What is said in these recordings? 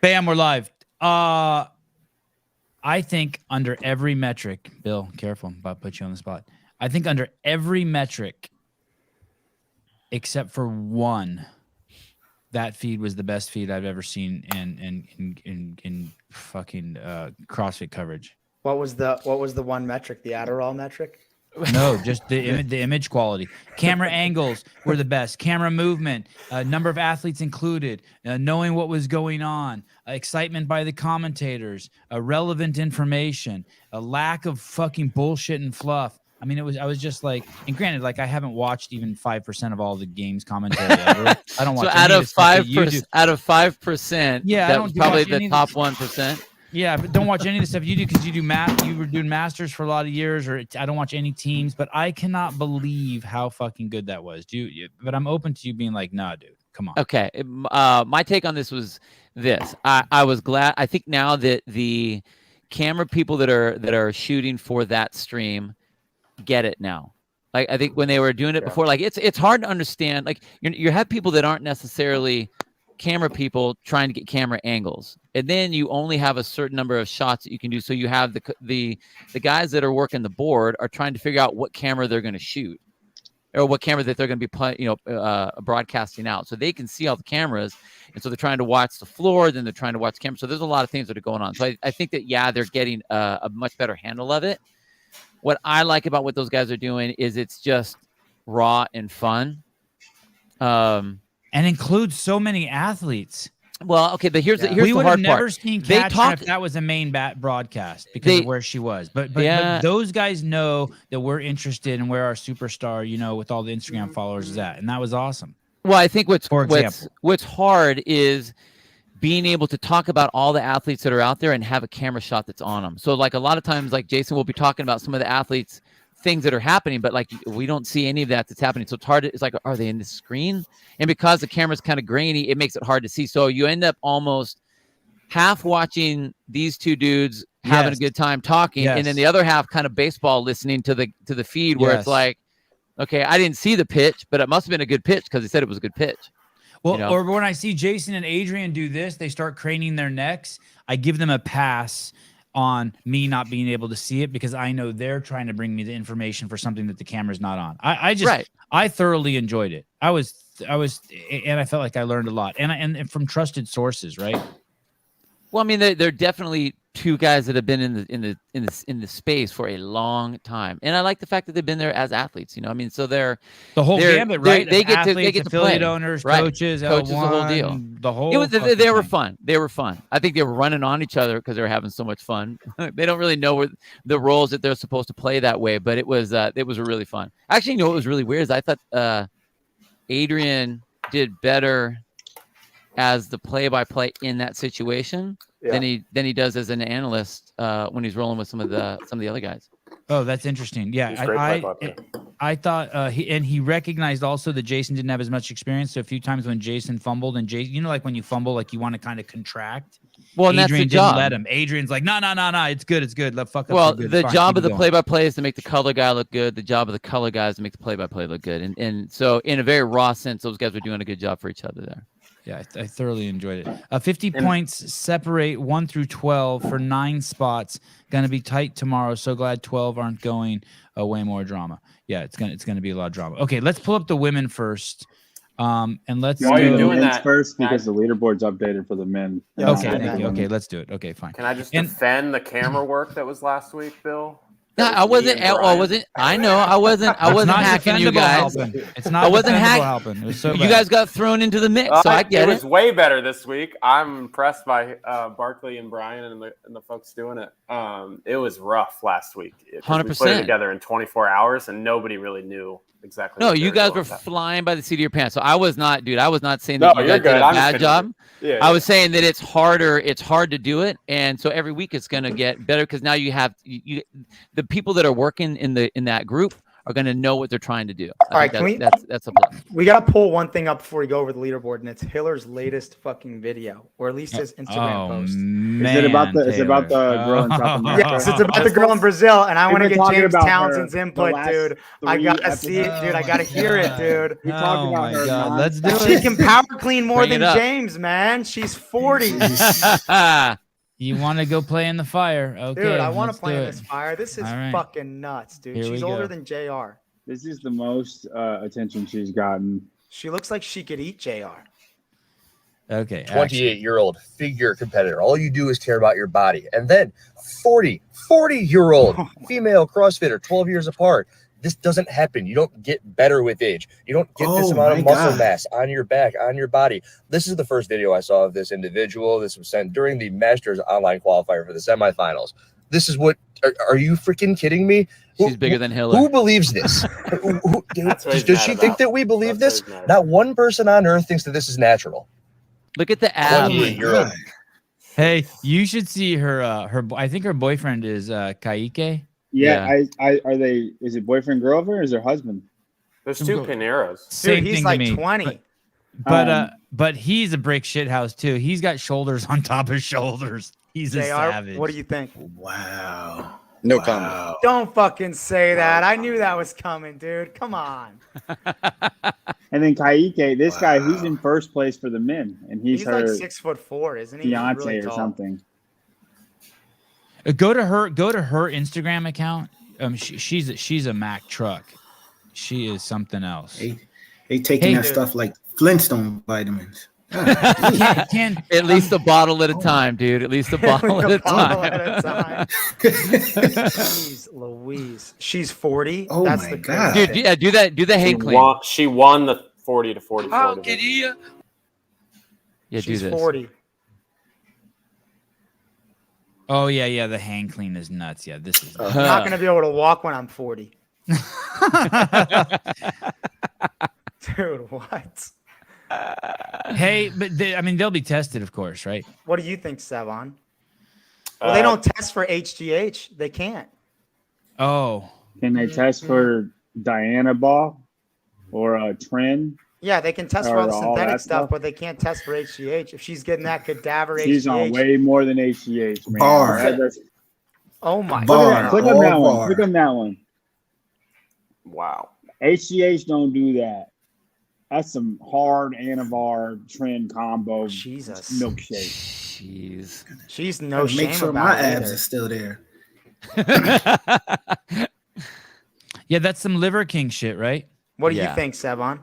Bam, we're live. I think under every metric, Bill, careful, I'm about to put you on the spot. I think under every metric, except for one, that feed was the best feed I've ever seen in fucking CrossFit coverage. What was the one metric? The Adderall metric? No, just the image quality. Camera angles were the best. Camera movement, number of athletes included, knowing what was going on, excitement by the commentators, relevant information, a lack of fucking bullshit and fluff. I mean, I was just like, and granted, like I haven't watched even 5% of all the games commentary ever. I don't watch. So out of 5%, yeah, that was probably the top 1%. Yeah, but don't watch any of the stuff you do because you do math. You were doing masters for a lot of years, or I don't watch any teams. But I cannot believe how fucking good that was. But I'm open to you being like, nah, dude, come on. Okay, my take on this was this. I was glad. I think now that the camera people that are shooting for that stream get it now. Like I think when they were doing it before, like it's hard to understand. Like you have people that aren't necessarily camera people trying to get camera angles, and then you only have a certain number of shots that you can do. So you have the guys that are working the board are trying to figure out what camera they're going to shoot, or what camera that they're going to be broadcasting out, so they can see all the cameras. And so they're trying to watch the floor, then they're trying to watch the camera. So there's a lot of things that are going on. So I think that they're getting a much better handle of it. What I like about what those guys are doing is it's just raw and fun. And includes so many athletes. Well, okay, but here's the hard part. We would have never seen Katrin if that was a main broadcast because of where she was. But those guys know that we're interested in where our superstar, with all the Instagram followers is at, and that was awesome. Well, I think what's hard is being able to talk about all the athletes that are out there and have a camera shot that's on them. So, like a lot of times, like Jason will be talking about some of the athletes, things that are happening, but like we don't see any of that's happening. So it's hard. It's like, are they in the screen? And because the camera's kind of grainy, it makes it hard to see. So you end up almost half watching these two dudes having a good time talking, and then the other half kind of baseball listening to the feed where it's like, okay, I didn't see the pitch, but it must have been a good pitch because he said it was a good pitch. Well, or when I see Jason and Adrian do this, they start craning their necks. I give them a pass on me not being able to see it because I know they're trying to bring me the information for something that the camera's not on. I thoroughly enjoyed it. I I felt like I learned a lot, and from trusted sources, right? Well, I mean, they're definitely two guys that have been in the space for a long time, and I like the fact that they've been there as athletes. I mean, so they're the whole gambit, right? They get to affiliate play. owners, right. coaches, the whole deal. The whole. They were fun. They were fun. I think they were running on each other because they were having so much fun. They don't really know where the roles that they're supposed to play that way, but it was really fun. Actually, what was really weird is I thought Adrian did better as the play-by-play in that situation than he does as an analyst when he's rolling with some of the other guys. Oh, that's interesting. Yeah, I thought he recognized also that Jason didn't have as much experience. So a few times when Jason fumbled, and Jason, like when you fumble, like you want to kind of contract. Well, and Adrian that's the job. Didn't let him. Adrian's like, no, it's good. Well, the job of the play-by-play is to make the color guy look good. The job of the color guy is to make the play-by-play look good. And so in a very raw sense, those guys were doing a good job for each other there. Yeah, I thoroughly enjoyed it. 50 points separate 1 through 12 for 9 spots. Going to be tight tomorrow. So glad 12 aren't going. Way more drama. Yeah, it's gonna be a lot of drama. Okay, let's pull up the women first. And let's do doing that first because the leaderboard's updated for the men. Okay, thank you. Okay, let's do it. Okay, fine. Can I just defend the camera work that was last week, Bill? No, I wasn't. I know I wasn't hacking you guys. It's not. I wasn't helping. It was so bad. You guys got thrown into the mix, so I get it. It was way better this week. I'm impressed by Barkley and Brian and the folks doing it. It was rough last week. 100%. We put it together in 24 hours, and nobody really knew exactly. No, you guys were flying by the seat of your pants. So I was not, dude. I was not saying that you guys did a bad job. Yeah, I was saying that it's harder. It's hard to do it, and so every week it's going to get better because now you have the people that are working in that group are going to know what they're trying to do. All right, That's a plus. We got to pull one thing up before we go over the leaderboard, and it's Hiller's latest fucking video, or at least his Instagram post. Man, Is it about the girl in South America? Yes, it's about the girl in Brazil, and I want to We've been get talking James about Townsend's her input, the dude. I last gotta 3 see it, dude. I gotta hear it, dude. We talked about her. God. Let's do She it. can power clean more Bring it than up. James, man. She's 40. You want to go play in the fire? Okay, Dude, I want let's to play do in it. this fire. This is All right. fucking nuts, dude. Here She's we older go. than JR. This is the most attention she's gotten. She looks like she could eat JR. Okay, 28-year-old figure competitor. All you do is care about your body. And then 40-year-old female CrossFitter, 12 years apart. This doesn't happen. You don't get better with age. You don't get this amount of muscle mass on your back, on your body. This is the first video I saw of this individual. This was sent during the Masters online qualifier for the semifinals. This is what, are you freaking kidding me? She's bigger than Hiller. Who believes this? That's what he's Does mad she about. think that we believe That's this? what he's mad Not about. one person on earth thinks that this is natural. Look at the abs. 28-year-old. Hey, you should see her. I think her boyfriend is Kaike. Yeah, are they? Is it boyfriend, girlfriend, or is her husband? There's 2 Pineros. Dude, Same he's thing like to me. 20. But he's a brick shithouse too. He's got shoulders on top of shoulders. He's a JR, savage. what do you think? Wow. No comment. Don't fucking say that. I knew that was coming, dude. Come on. And then Kaike, this guy, he's in first place for the men, and he's He's like her 6'4", isn't he? He's fiance really or tall. something. Go to her Instagram account. She's a Mack truck. She is something else. They taking that dude. stuff like Flintstone vitamins. Can At least a bottle at a time, dude. At least a bottle at a Bottle time. at a time. Jeez Louise. She's 40. Oh That's my the God. crazy Dude, thing. yeah, do that. Do the She hang clean. won the 40 to 44. How division. could you? Yeah, She's do this. 40. Oh yeah, the hang clean is nuts. Yeah, this is. I'm not going to be able to walk when I'm 40. Dude, what? Hey, but they'll be tested, of course, right? What do you think, Sevan? Well, they don't test for HGH. They can't. Oh, Can they test for Diana ball or a trend? Yeah, they can test for Or all the all synthetic that stuff, stuff? but they can't test for HGH. If she's getting that cadaver She's on HGH. way more than HGH, man. Bar. That's- Oh my Bar. God. Click on All that one. bar. Click on that one. Wow. HGH don't do that. That's some hard Anavar trend combo Jesus. milkshake. Jeez. She's no shame Make sure about my it abs either. are still there. yeah, that's some Liver King shit, right? What do you Yeah. think, Sevan?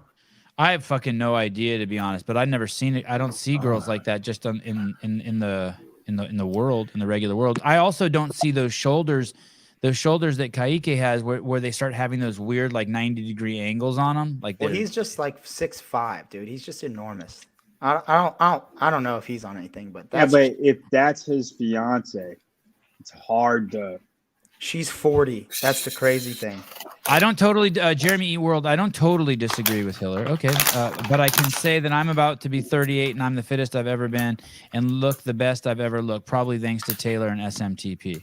I have fucking no idea, to be honest. But I've never seen it. I don't see girls like that just in the world, in the regular world. I also don't see those shoulders that Kaike has, where they start having those weird like 90-degree angles on them. Like, Well, they're- he's just like 6'5", dude. He's just enormous. I don't know if he's on anything, but Yeah, that's but if that's his fiance, it's hard to. she's 40. That's the crazy thing. I don't totally, Jeremy E. World, I don't totally disagree with Hiller. Okay. But I can say that I'm about to be 38 and I'm the fittest I've ever been and look the best I've ever looked, probably thanks to Taylor and SMTP.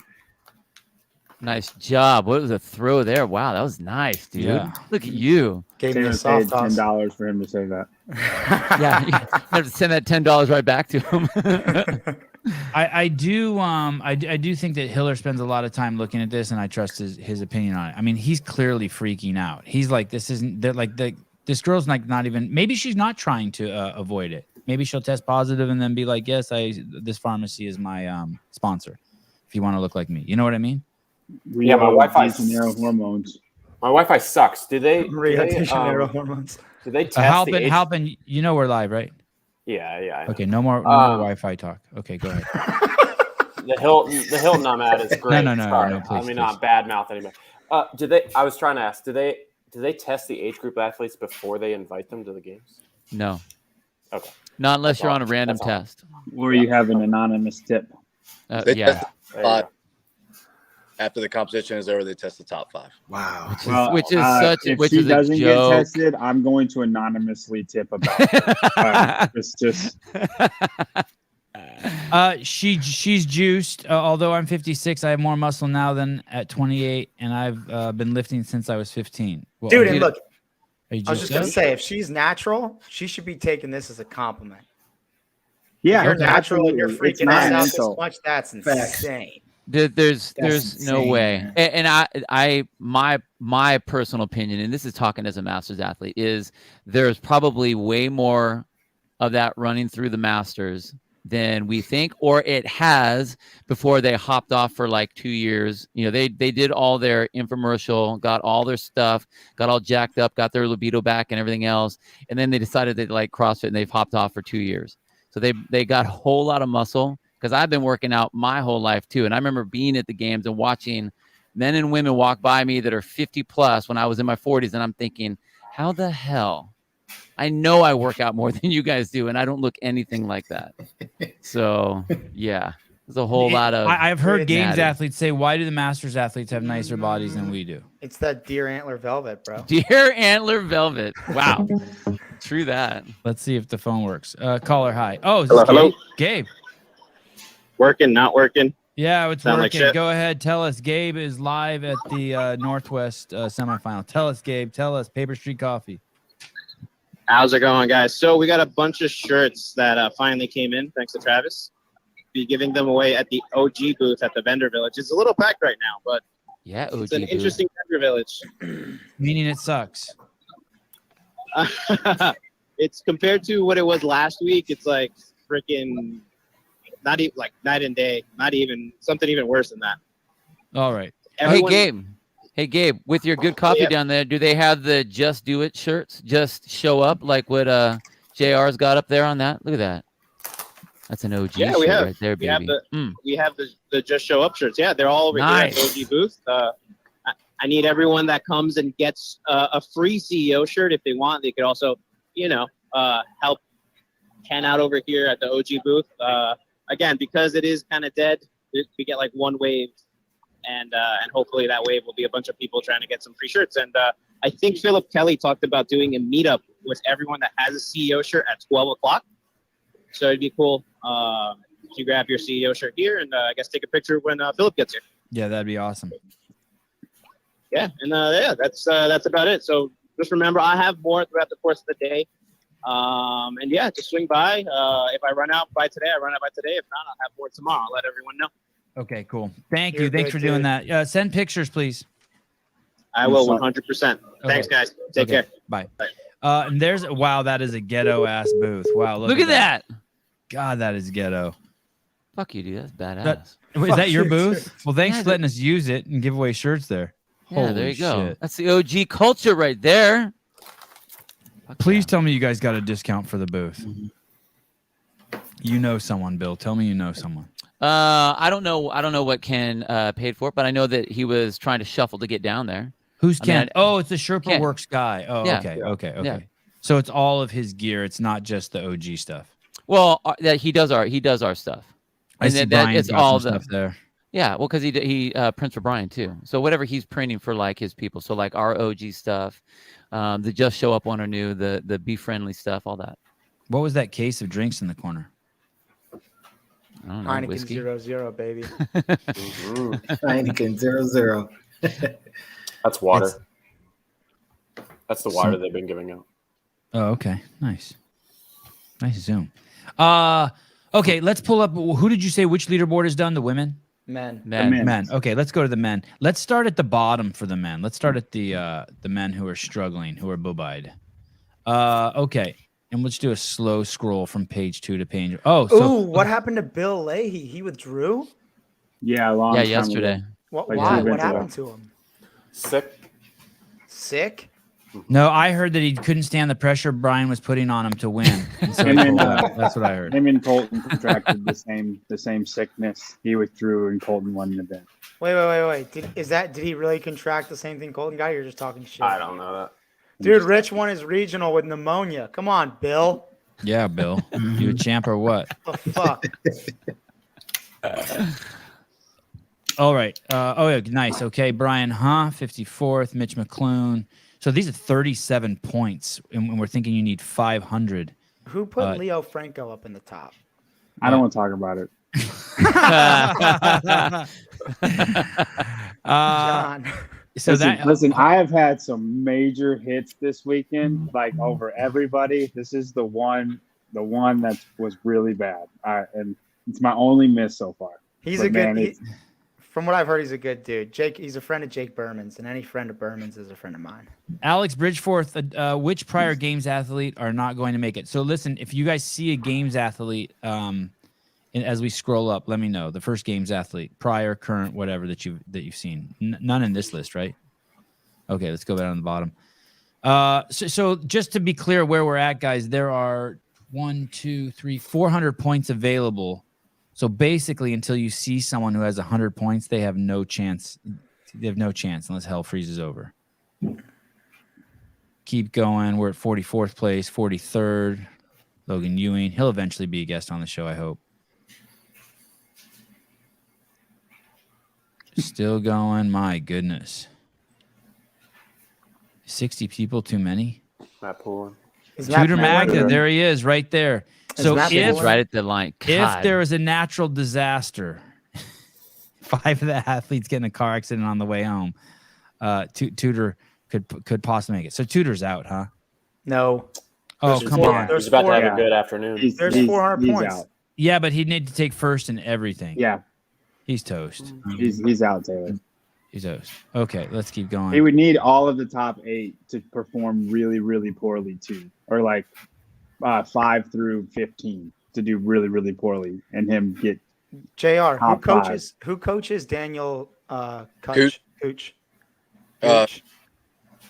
Nice job. What was a throw there? Wow, that was nice, dude. Yeah. Look at you. Gave me a Taylor soft paid toss. $10 for him to say that. Yeah, you have to send that $10 right back to him. I do think that Hiller spends a lot of time looking at this, and I trust his opinion on it. I mean, he's clearly freaking out. He's like, this girl's like not even. Maybe she's not trying to avoid it. Maybe she'll test positive and then be like, yes, this pharmacy is my sponsor. If you want to look like me, you know what I mean? Yeah, my Wi-Fi De Janeiro hormones. My Wi-Fi sucks. Do they? Rio de Janeiro hormones. Do they test the Halpin, you know we're live, right? Yeah. I know. Okay, no more Wi-Fi talk. Okay, go ahead. The Hilton I'm at is great. No, Sorry. please, I mean, please. not bad mouth anymore. Do they? I was trying to ask. Do they test the age group athletes before they invite them to the games? No. Okay. Not unless That's you're all. on a random That's all. test. Or you have an anonymous tip. They Yeah. test There you go. after the competition is over, they test the top 5. Wow. Which is such if which she is a doesn't get joke. tested, I'm going to anonymously tip about it. It's just She's juiced. Although I'm 56, I have more muscle now than at 28, and I've been lifting since I was 15. Well, Dude, are and you- look, are you I was just juiced gonna up? say, if she's natural, she should be taking this as a compliment. Yeah, If you're natural and you're absolutely. It's freaking not us an out this insult. much, that's Facts. insane. There's That's no insane, way. man. And my personal opinion, and this is talking as a masters athlete, is there's probably way more of that running through the masters than we think, or it has before they hopped off for like 2 years. You know, they did all their infomercial, got all their stuff, got all jacked up, got their libido back and everything else, and then they decided they like CrossFit and they've hopped off for 2 years. So they got a whole lot of muscle, because I've been working out my whole life too. And I remember being at the games and watching men and women walk by me that are 50 plus when I was in my 40s, and I'm thinking, how the hell? I know I work out more than you guys do, and I don't look anything like that. So yeah, there's a whole lot of. I've heard games natty. athletes say, "Why do the masters athletes have nicer bodies than we do?" It's that deer antler velvet, bro. Deer antler velvet. Wow, true that. Let's see if the phone works. Caller, hi. Oh, is this Hello, Gabe? Gabe. Working, not working. Yeah, it's Sound like working. shit. Go ahead. Tell us. Gabe is live at the Northwest semifinal. Tell us, Gabe. Tell us. Paper Street Coffee. How's it going, guys? So we got a bunch of shirts that finally came in, thanks to Travis. Be giving them away at the OG booth at the vendor village. It's a little packed right now, but Yeah, OG. it's an dude. interesting vendor village. Meaning it sucks. It's compared to what it was last week. It's like freaking not even like night and day. Not even something even worse than that. All right. Everyone- Hey Gabe, with your good coffee Yep. down there, do they have the Just Do It shirts? Just show up like what JR's got up there on that? Look at that. That's an OG Yeah, shirt we have. right there, We have baby. we have the Just Show Up shirts. Yeah, they're all over Nice. here at the OG booth. I need everyone that comes and gets a free CEO shirt if they want. They could also, help Ken out over here at the OG booth. Again, because it is kind of dead, we get like one wave, and hopefully that wave will be a bunch of people trying to get some free shirts. And I think Philip Kelly talked about doing a meetup with everyone that has a CEO shirt at 12 o'clock. So it'd be cool if you grab your CEO shirt here and I guess take a picture when Philip gets here. Yeah, that'd be awesome. Yeah, and that's about it. So just remember, I have more throughout the course of the day. And yeah, just swing by. If I run out by today, I run out by today. If not, I'll have more tomorrow. I'll let everyone know. Okay, cool. Thank You're you. Thanks good, for doing dude. that. Send pictures, please. I will 100%. Thanks, guys. Take care. Bye. Bye. And there's wow, that is a ghetto ass booth. Wow, Look at that. God, that is ghetto. Fuck you, dude. That's badass. Wait, is that your you, booth? Well, thanks Yeah, for letting us use it and give away shirts there. Yeah, there Holy you go. shit. That's the OG culture right there. Fuck Please yeah. tell me you guys got a discount for the booth. You know someone, Bill. Tell me you know someone. I don't know what Ken paid for it, but I know that he was trying to shuffle to get down there. Who's I mean, Ken? Oh, it's the Sherpa Ken. Works guy. Oh, Yeah. okay. Yeah. So it's all of his gear. It's not just the OG stuff. Well, that he does our stuff. I And see that Brian's it's got all some the stuff there. yeah. Well, because he prints for Brian too. So whatever he's printing for like his people. So like our OG stuff, the Just Show Up one or new, the Be Friendly stuff, all that. What was that case of drinks in the corner? I don't know. Heineken Whiskey. 0-0, baby. Heineken 0-0. That's water. It's- That's the water they've been giving out. Oh, okay. Nice zoom. Okay, let's pull up. Who did you say which leaderboard is done? The women? Men. Men. Men. Okay, let's go to the men. Let's start at the bottom for the men. Let's start at the men who are struggling, who are boob-eyed. Okay, and let's do a slow scroll from page 2 to page. Oh, so Ooh, what happened to Bill Leahy? He withdrew? Yeah, long Yeah, time yesterday. ago. What? Like Why? two What events ago. happened to him? Sick. Sick? no, I heard that he couldn't stand the pressure Brian was putting on him to win. And so he And then, pulled out. That's what I heard. Him and Colton contracted the same sickness. He withdrew and Colton won the event. Wait. Did he really contract the same thing Colton got? Or you're just talking shit. I don't know that. Dude, Rich won his regional with pneumonia. Come on, Bill. Yeah, Bill. You a champ or what? The fuck? All right. Oh, yeah, nice. Okay, Brian, 54th, Mitch McClune. So these are 37 points, and we're thinking you need 500. Who put Leo Franco up in the top? I don't want to talk about it. John. So listen, I have had some major hits this weekend, like over everybody. This is the one that was really bad. And it's my only miss so far. From what I've heard, he's a good dude. Jake, he's a friend of Jake Berman's, and any friend of Berman's is a friend of mine. Alex Bridgeforth, which prior games athlete are not going to make it? So listen, if you guys see a games athlete, as we scroll up, let me know. The first games athlete, prior, current, whatever that you've seen. None in this list, right? Okay, let's go down to the bottom. So just to be clear where we're at, guys, there are 400 points available. So basically, until you see someone who has 100 points, they have no chance. They have no chance unless hell freezes over. Keep going. We're at 44th place, 43rd. Logan Ewing. He'll eventually be a guest on the show, I hope. Still going. My goodness. 60 people too many? Matt Pullen. Tudor Magda, there he is, right there. So if right at the line, if there was a natural disaster, 5 of the athletes get in a car accident on the way home, Tudor could possibly make it. So Tudor's out, huh? No. Oh, come on. He's about to have a good afternoon. There's 400 points. Out. Yeah, but he'd need to take first in everything. Yeah. He's toast. He's out, Taylor. He's toast. Okay, let's keep going. He would need all of the top 8 to perform really, really poorly too, or like 5 through 15 to do really, really poorly, and him get. JR, who coaches Daniel Cooch?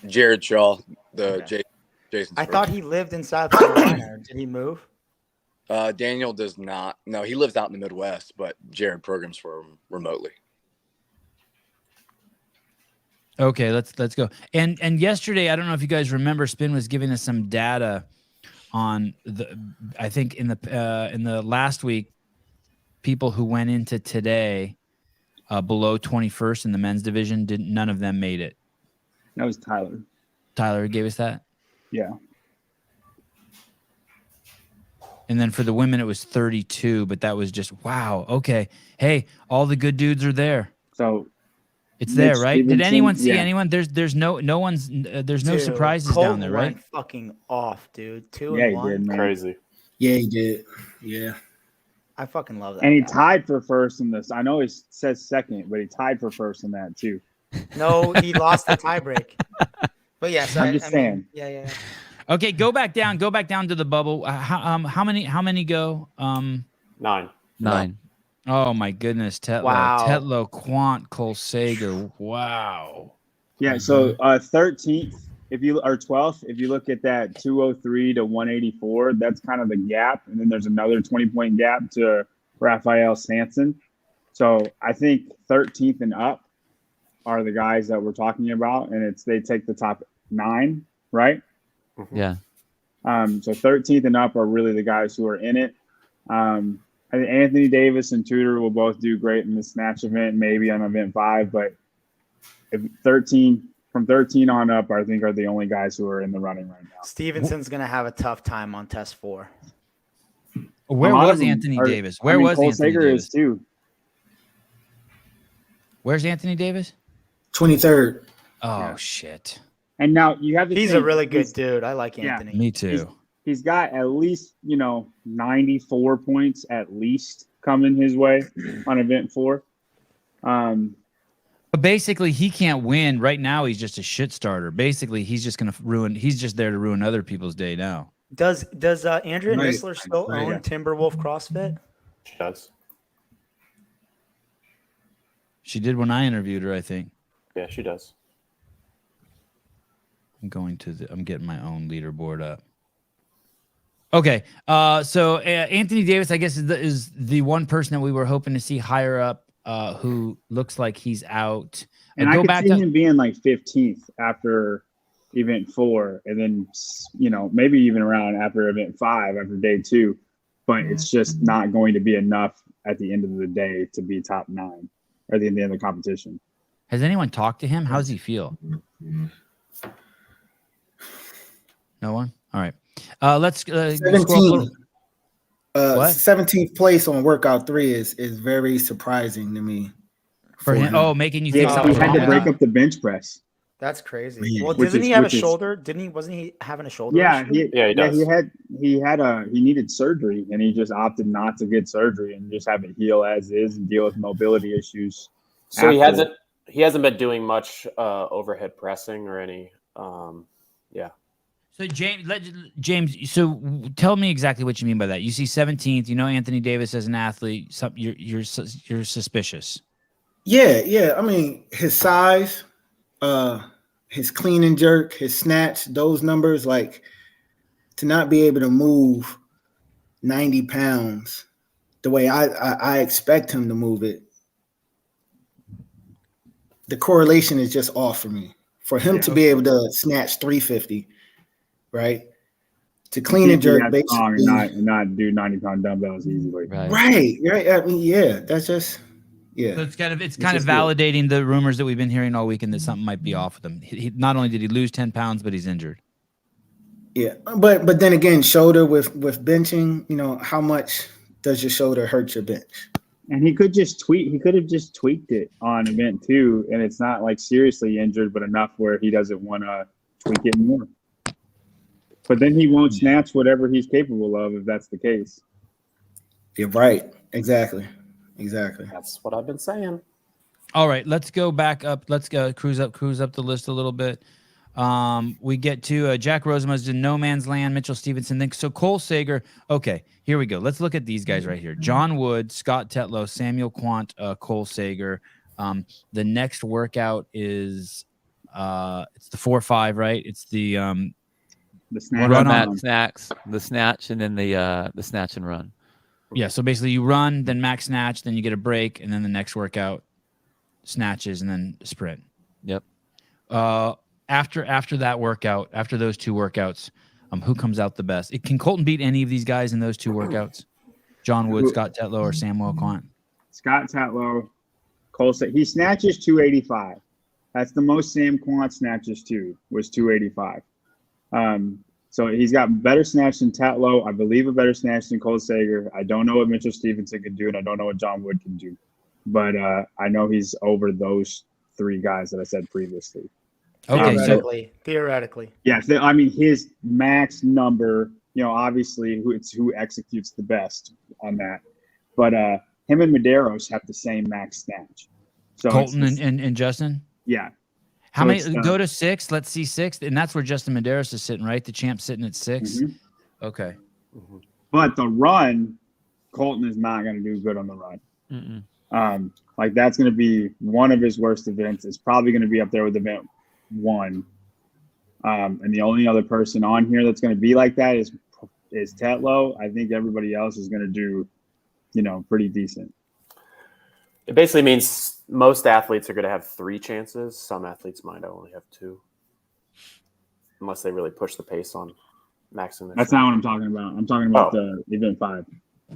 Jared Shaw, Jason. I thought he lived in South Carolina. Did he move? Daniel does not. No, he lives out in the Midwest, but Jared programs for him remotely. Okay, let's go. And yesterday, I don't know if you guys remember, Spin was giving us some data on I think in the last week, people who went into today below 21st in the men's division, none of them made it. That was Tyler. Tyler gave us that? Yeah. And then for the women, it was 32, but that was just, wow. Okay. Hey, all the good dudes are there. So it's there, right? Did anyone see anyone? There's no surprises down there, right? Fucking off, dude. 2 yeah, and 1. He did, man. Crazy. Yeah, he did. Yeah. I fucking love that. And he guy. tied for first in this. I know he says second, but he tied for first in that too. No, he lost the tiebreak. But yes, I'm just saying. Yeah. Okay, go back down to the bubble. How many go? 9. Oh my goodness, Tetlow. Wow. Tetlow, Quant, Cole Sager. Wow. Yeah, so 13th, if you are 12th, if you look at that 203 to 184, that's kind of the gap, and then there's another 20-point gap to Raphael Sanson. So I think 13th and up are the guys that we're talking about, and they take the top 9, right? Yeah. So 13th and up are really the guys who are in it. I think Anthony Davis and Tudor will both do great in the snatch event, maybe on event 5, but from 13 on up, I think are the only guys who are in the running right now. Stevenson's gonna have a tough time on test 4. Where was Anthony Davis? Where was Cole Anthony Sager Davis? is too. Where's Anthony Davis? 23rd. Oh Yeah. shit. And now you have He's a really good dude. I like Yeah. Anthony. Me too. He's got at least 94 points at least coming his way on event 4. But basically, he can't win right now. He's just a shit starter. Basically, he's just gonna ruin. He's just there to ruin other people's day now. Does Andrea Right. Nisler still Right. own Timberwolf CrossFit? She does. She did when I interviewed her, I think. Yeah, she does. I'm getting my own leaderboard up. Okay. So Anthony Davis, I guess, is the one person that we were hoping to see higher up, who looks like he's out. And I could see him being like 15th after event 4, and then maybe even around after event 5 after day 2. But it's just not going to be enough at the end of the day to be top 9 or at the end of the competition. Has anyone talked to him? How does he feel? No one? All right. Let's scroll up a little. What? 17th place on workout 3 is very surprising to me. For him? Oh, making you think Yeah, something's he had wrong to with break him? up the bench press. That's crazy. Man. Well, Which doesn't is- he have a which is- shoulder? Wasn't he having a shoulder? Yeah, issue? he does. he needed surgery, and he just opted not to get surgery and just have it heal as is and deal with mobility issues. So after. he hasn't been doing much overhead pressing or any. So James, so tell me exactly what you mean by that. You see 17th. You know Anthony Davis as an athlete. You're suspicious. Yeah. I mean, his size, his clean and jerk, his snatch, those numbers, like to not be able to move 90 pounds the way I expect him to move it. The correlation is just off for me. For him to be able to snatch 350, right? To clean and jerk, basically, and not do 90-pound dumbbells easily. Right. I mean, yeah, that's just, yeah. So it's kind of validating the rumors that we've been hearing all weekend that something might be off with him. He not only did he lose 10 pounds, but he's injured. Yeah, but then again, shoulder with benching, you know, how much does your shoulder hurt your bench? And he could have just tweaked it on event 2, and it's not like seriously injured, but enough where he doesn't want to tweak it more. But then he won't snatch whatever he's capable of if that's the case. You're right. Exactly. That's what I've been saying. All right, let's go back up. Let's go cruise up the list a little bit. We get to Jack Rosemuds in No Man's Land, Mitchell Stevenson. So Cole Sager. Okay, here we go. Let's look at these guys right here. John Wood, Scott Tetlow, Samuel Quant, Cole Sager. The next workout is it's the 4-5, right? It's the snatch, run on snacks, the snatch, and then the snatch and run. Yeah, so basically you run, then max snatch, then you get a break, and then the next workout snatches, and then sprint. Yep. After that workout, after those 2 workouts, who comes out the best? Can Colton beat any of these guys in those 2 workouts? John Wood, Scott Tetlow, or Samuel Quant? Scott Tetlow, Cole Sager. He snatches 285. That's the most Sam Quant snatches too, was 285. So he's got better snatch than Tetlow. I believe a better snatch than Cole Sager. I don't know what Mitchell Stevenson can do, and I don't know what John Wood can do. But I know he's over those 3 guys that I said previously. Okay, theoretically. Yeah, I mean his max number, you know, obviously who executes the best on that. But him and Medeiros have the same max snatch. So Colton and Justin? Yeah. How So many go to 6? Let's see 6. And that's where Justin Medeiros is sitting, right? The champ's sitting at 6. Mhm. Okay. But the run, Colton is not going to do good on the run. Mm-mm. Like that's going to be one of his worst events. It's probably going to be up there with event 1. And the only other person on here that's going to be like that is Tetlow. I think everybody else is going to do, you know, pretty decent. It basically means most athletes are going to have 3 chances. Some athletes might only have 2, unless they really push the pace on maxing their. That's not what I'm talking about. I'm talking about the event 5.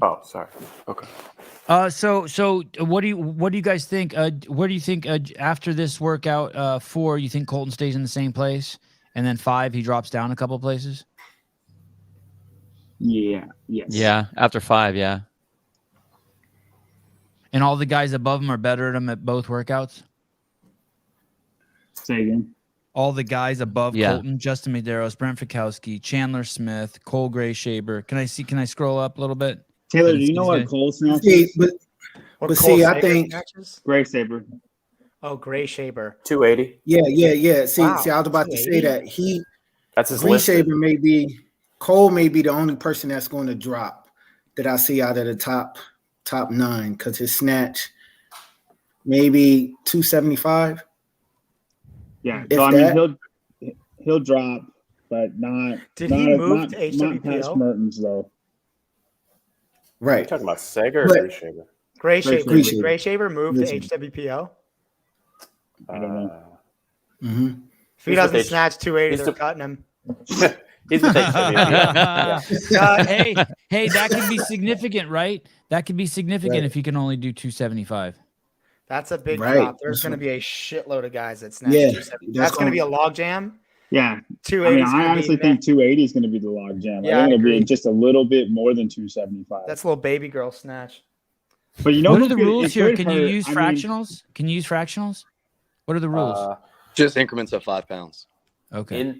Oh, sorry. Okay. So what do you guys think? Where do you think after this workout 4, you think Colton stays in the same place, and then 5 he drops down a couple places? Yeah. Yes. Yeah. After 5. Yeah. And all the guys above him are better at him at both workouts? Say again. All the guys above Yeah. Colton, Justin Medeiros, Brent Fikowski, Chandler Smith, Cole Gray-Shaber. Can I scroll up a little bit? Taylor, do you know what Cole snatch See, is? but What But Cole see, I Sager think- snatches? Gray Saber. Oh, Gray-Shaber. 280. yeah. See, Wow, I was about to say 280? that That's his list. Gray-Shaber Cole may be the only person that's going to drop that I see out of the top 9 because his snatch maybe 275. Yeah. If So I that- mean he'll drop, but not. Did not, he move not, to not past HWPO? Mertens though. Right. You talking about Sager or But- Gray-Shaber? Gray-Shaber. Gray-Shaber. Did Gray-Shaber move to Listen. HWPO? I don't know. Mm-hmm. If he He's doesn't with snatch 280, he's they're the- cutting him. He's the yeah. hey, that could be significant, right? That could be significant Right. if he can only do 275. That's a big Right. drop. There's going to be a shitload of guys that snatch Yeah, 270. that's That's going to gonna- be a log jam. Yeah. 280. I honestly think 280 is going to be the log jam. Yeah, I think I it'll be agree. just a little bit more than 275. That's a little baby girl snatch. But you know What who are the could- rules it here? could Can you hurt. use I mean, fractionals? Can you use fractionals? What are the rules? Just increments of 5 pounds. Okay.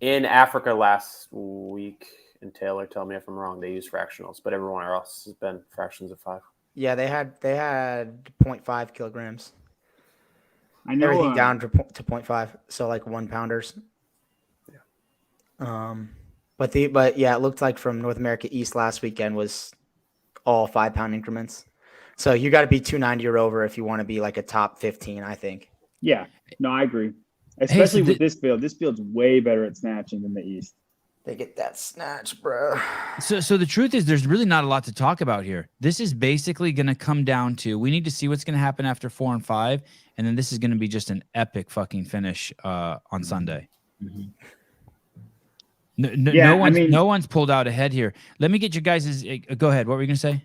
In Africa last week, and Taylor, tell me if I'm wrong, they use fractionals, but everyone else has been fractions of 5. Yeah, they had 0.5 kilograms. I know Everything down to 0.5, so like 1 pounders. Yeah. But yeah, it looked like from North America East last weekend was all 5 pound increments. So you got to be 290 or over if you want to be like a top 15, I think. Yeah, no, I agree. Especially so with this field. This field's way better at snatching than the East. They get that snatch, bro. So the truth is there's really not a lot to talk about here. This is basically going to come down to we need to see what's going to happen after 4 and 5, and then this is going to be just an epic fucking finish on Sunday. Mm-hmm. No one's pulled out ahead here. Let me get you guys' go ahead. What were you going to say?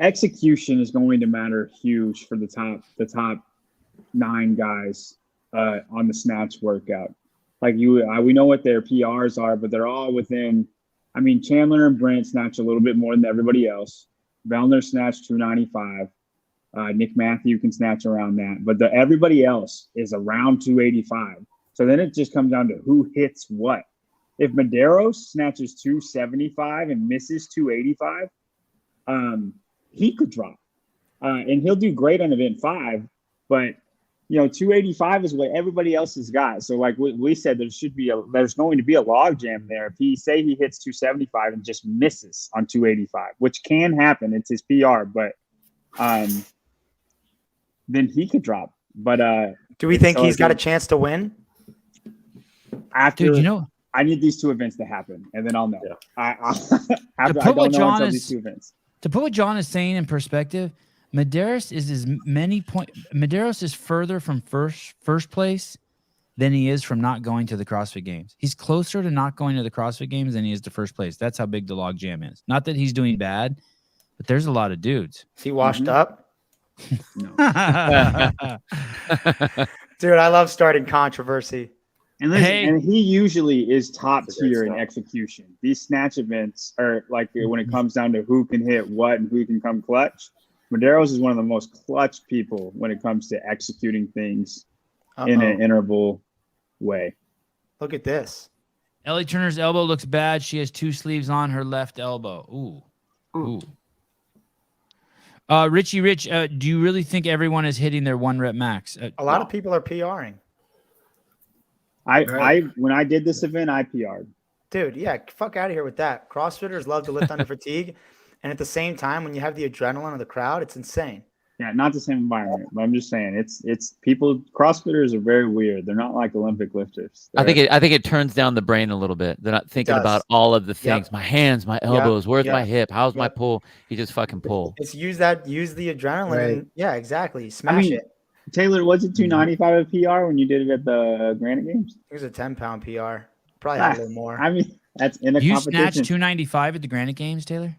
Execution is going to matter huge for the top 9 guys on the snatch workout. Like we know what their PRs are, but they're all within. I mean, Chandler and Brent snatch a little bit more than everybody else. Vellner snatched 295. Nick Matthew can snatch around that, but everybody else is around 285. So then it just comes down to who hits what. If Medeiros snatches 275 and misses 285, he could drop, and he'll do great on event 5. But 285 is what everybody else has got. So like we said, there's going to be a log jam there. If he hits 275 and just misses on 285, which can happen, it's his PR, but then he could drop. But do we think he's got a chance to win? After, Dude, I need these 2 events to happen, and then I'll know. Yeah. I don't know until these 2 events. To put what John is saying in perspective, Medeiros is further from first place than he is from not going to the CrossFit Games. He's closer to not going to the CrossFit Games than he is to first place. That's how big the log jam is. Not that he's doing bad, but there's a lot of dudes. Is he washed up? No. Dude, I love starting controversy. And listen, and he usually is top tier in execution. These snatch events are like when it comes down to who can hit what and who can come clutch. Medeiros is one of the most clutch people when it comes to executing things in an interval way. Look at this. Ellie Turner's elbow looks bad. She has 2 sleeves on her left elbow. Ooh. Richie Rich, do you really think everyone is hitting their 1 rep max? A lot of people are PRing. When I did this event, I PR'd. Dude, yeah, fuck out of here with that. CrossFitters love to lift under fatigue, and at the same time, when you have the adrenaline of the crowd, it's insane. Yeah, not the same environment, but I'm just saying it's people. CrossFitters are very weird. They're not like Olympic lifters. I think it turns down the brain a little bit. They're not thinking about all of the things. Yep. My hands, my elbows, where's my hip? How's my pull? You just fucking pull. It's use the adrenaline. Right. And, yeah, exactly. Smash it. Taylor, was it 295 at PR when you did it at the Granite Games? It was a 10-pound PR. Probably had a little more. I mean, that's in a you competition. You snatched 295 at the Granite Games, Taylor?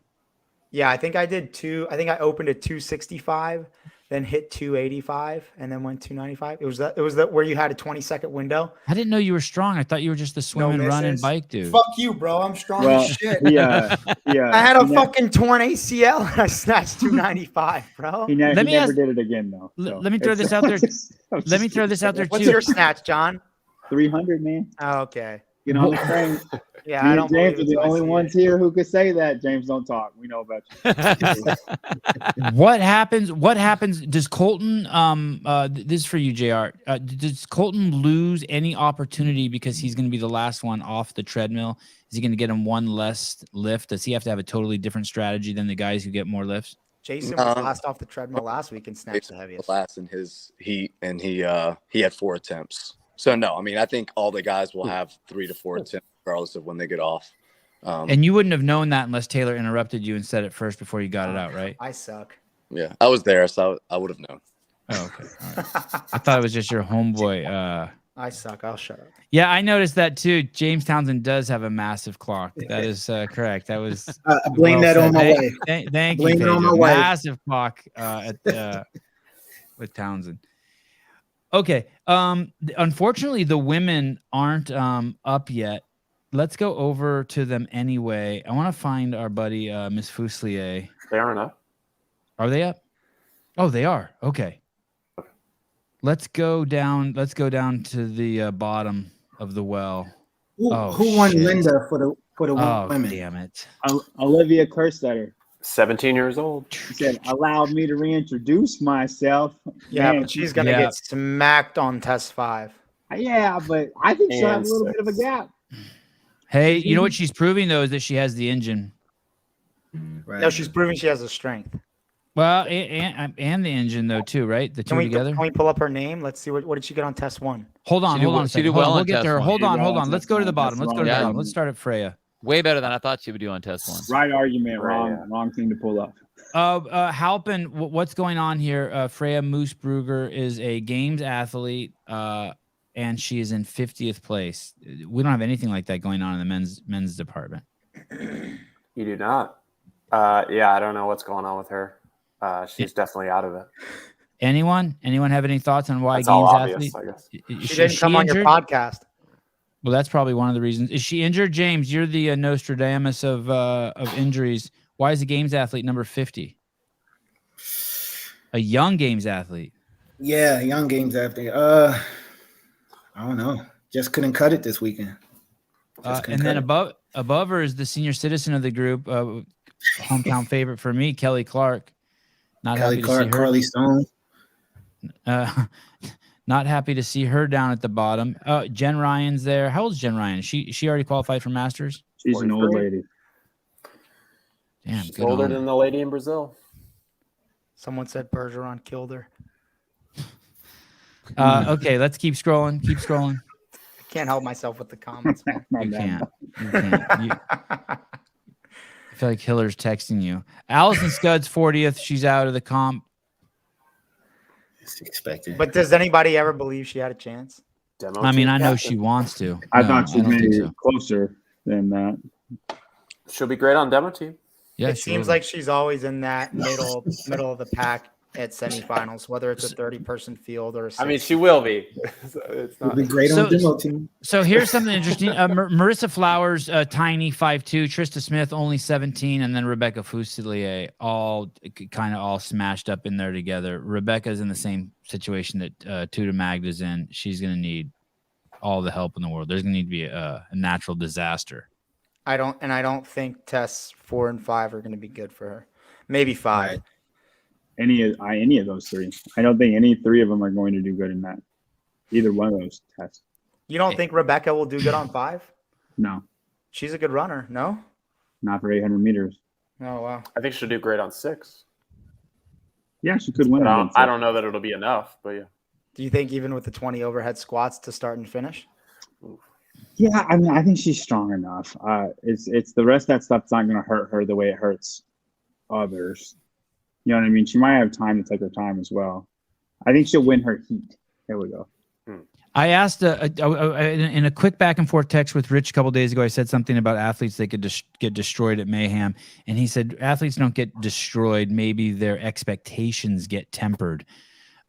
Yeah, I think I did 2. I think I opened at 265, then hit 285, and then went 295. It was that where you had a 20-second window. I didn't know you were strong. I thought you were just the swim and run and bike dude. Fuck you, bro. I'm strong as shit. Yeah. I had a fucking torn ACL and I snatched 295, bro. He never did it again, though. So let me throw this out there. Let me throw this out there, too. What's your snatch, John? 300, man. Oh, okay. Get on the train. Yeah, Me I don't. James are the only ones here who could say that. James, don't talk. We know about you. What happens? Does Colton? This is for you, JR. Does Colton lose any opportunity because he's going to be the last one off the treadmill? Is he going to get him 1 less lift? Does he have to have a totally different strategy than the guys who get more lifts? Jason was last off the treadmill last week and snatched the heaviest. Last in his heat, and he had 4 attempts. So no, I mean, I think all the guys will have 3 to 4 attempts regardless of when they get off. And you wouldn't have known that unless Taylor interrupted you and said it first before you got it out, right? I suck. Yeah, I was there, so I would have known. Oh, okay. All right. I thought it was just your homeboy. I suck. I'll shut up. Yeah, I noticed that too. James Townsend does have a massive clock. That is correct. That was blame that on my wife. Thank blame you, it on my Pedro. wife. Massive clock with Townsend. Okay. Unfortunately, the women aren't up yet. Let's go over to them anyway. I want to find our buddy Miss Fuselier. They aren't up. Are they up? Oh, they are. Okay. Let's go down. Let's go down to the bottom of the well. Who Oh, won shit. Linda for the Oh, women? damn it. Olivia Kerstetter. 17 years old. She said, "Allow me to reintroduce myself." Yeah, Man, but she's gonna Yeah. get smacked on test 5. yeah, but I think she'll have a And little bit of a 6. gap. Hey, you know what she's proving though is that she has the engine. Right. No, she's proving she has the strength. Well, and the engine though too, right? The two Can we together. can we pull up her name? Let's see what did she get on test 1? Hold on, She did hold on well- a she second. did Hold on, well we'll on get to test her. one. Hold She did on, well hold on on. Let's test go to one. the bottom. Test Let's go to one. the Yeah. bottom. Let's start at Freya. Way better than I thought she would do on test one. Right argument, Right, wrong thing to pull up. Halpin, what's going on here? Freya Moosbrugger is a games athlete, and she is in 50th place. We don't have anything like that going on in the men's department. You do not. Yeah, I don't know what's going on with her. She's definitely out of it. Anyone have any thoughts on why That's all games obvious, athlete? I guess. Is She didn't come on your injured? podcast. Well, that's probably one of the reasons. Is she injured, James? You're the Nostradamus of injuries. Why is a games athlete number 50? A young games athlete. Yeah, young games athlete. I don't know. Just couldn't cut it this weekend. And then above her is the senior citizen of the group, hometown favorite for me, Kelly Clark. Not Kelly happy Clark, to see her. Carly Stone. Not happy to see her down at the bottom. Jen Ryan's there. How old's Jen Ryan? She already qualified for Masters? She's an old lady. Damn, She's good older on her. than the lady in Brazil. Someone said Bergeron killed her. Okay, let's keep scrolling. Keep scrolling. I can't help myself with the comments. Man. My You bad. can't. I feel like Hiller's texting you. Allison Scudd's 40th. She's out of the comp. It's expected. But does anybody ever believe she had a chance? Demo I mean, team I know captain. she wants to. I No, thought she don't think made so. it closer than that. She'll be great on demo team. Yeah, It she seems will. like she's always in that middle of the pack at semifinals, whether it's a 30-person field or a 6. I mean, she will be. So it's It'll not. be great So- on demo team. So here's something interesting. Marissa Flowers, tiny 5'2", Trista Smith only 17, and then Rebecca Fuselier, all kind of all smashed up in there together. Rebecca's in the same situation that Tuta Magda's in. She's going to need all the help in the world. There's going to need to be a natural disaster. I don't think tests 4 and 5 are going to be good for her. Maybe 5. Right. Any of those three. I don't think any three of them are going to do good in that. Either one of those tests. You don't think Rebecca will do good on 5? No, She's a good runner. No. not for 800 meters. Oh wow. I think she'll do great on 6. Yeah, she could win. But against I it. don't know that it'll be enough, but yeah. Do you think even with the 20 overhead squats to start and finish? Yeah, I mean, I think she's strong enough. It's the rest of that stuff's not going to hurt her the way it hurts others. You know what I mean? She might have time to take her time as well. I think she'll win her heat. There we go. I asked in a quick back and forth text with Rich a couple days ago. I said something about athletes that could get destroyed at Mayhem, and he said athletes don't get destroyed. Maybe their expectations get tempered.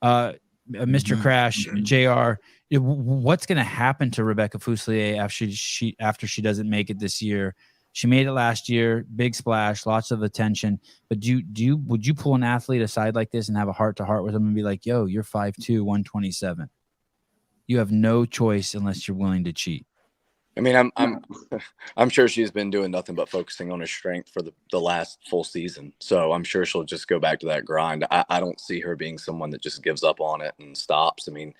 Mr. Crash, JR, what's going to happen to Rebecca Fuselier after she doesn't make it this year? She made it last year, big splash, lots of attention. But would you pull an athlete aside like this and have a heart to heart with them and be like, "Yo, you're 5'2", 127. You have no choice unless you're willing to cheat." I mean, I'm sure she's been doing nothing but focusing on her strength for the last full season. So I'm sure she'll just go back to that grind. I don't see her being someone that just gives up on it and stops. I mean,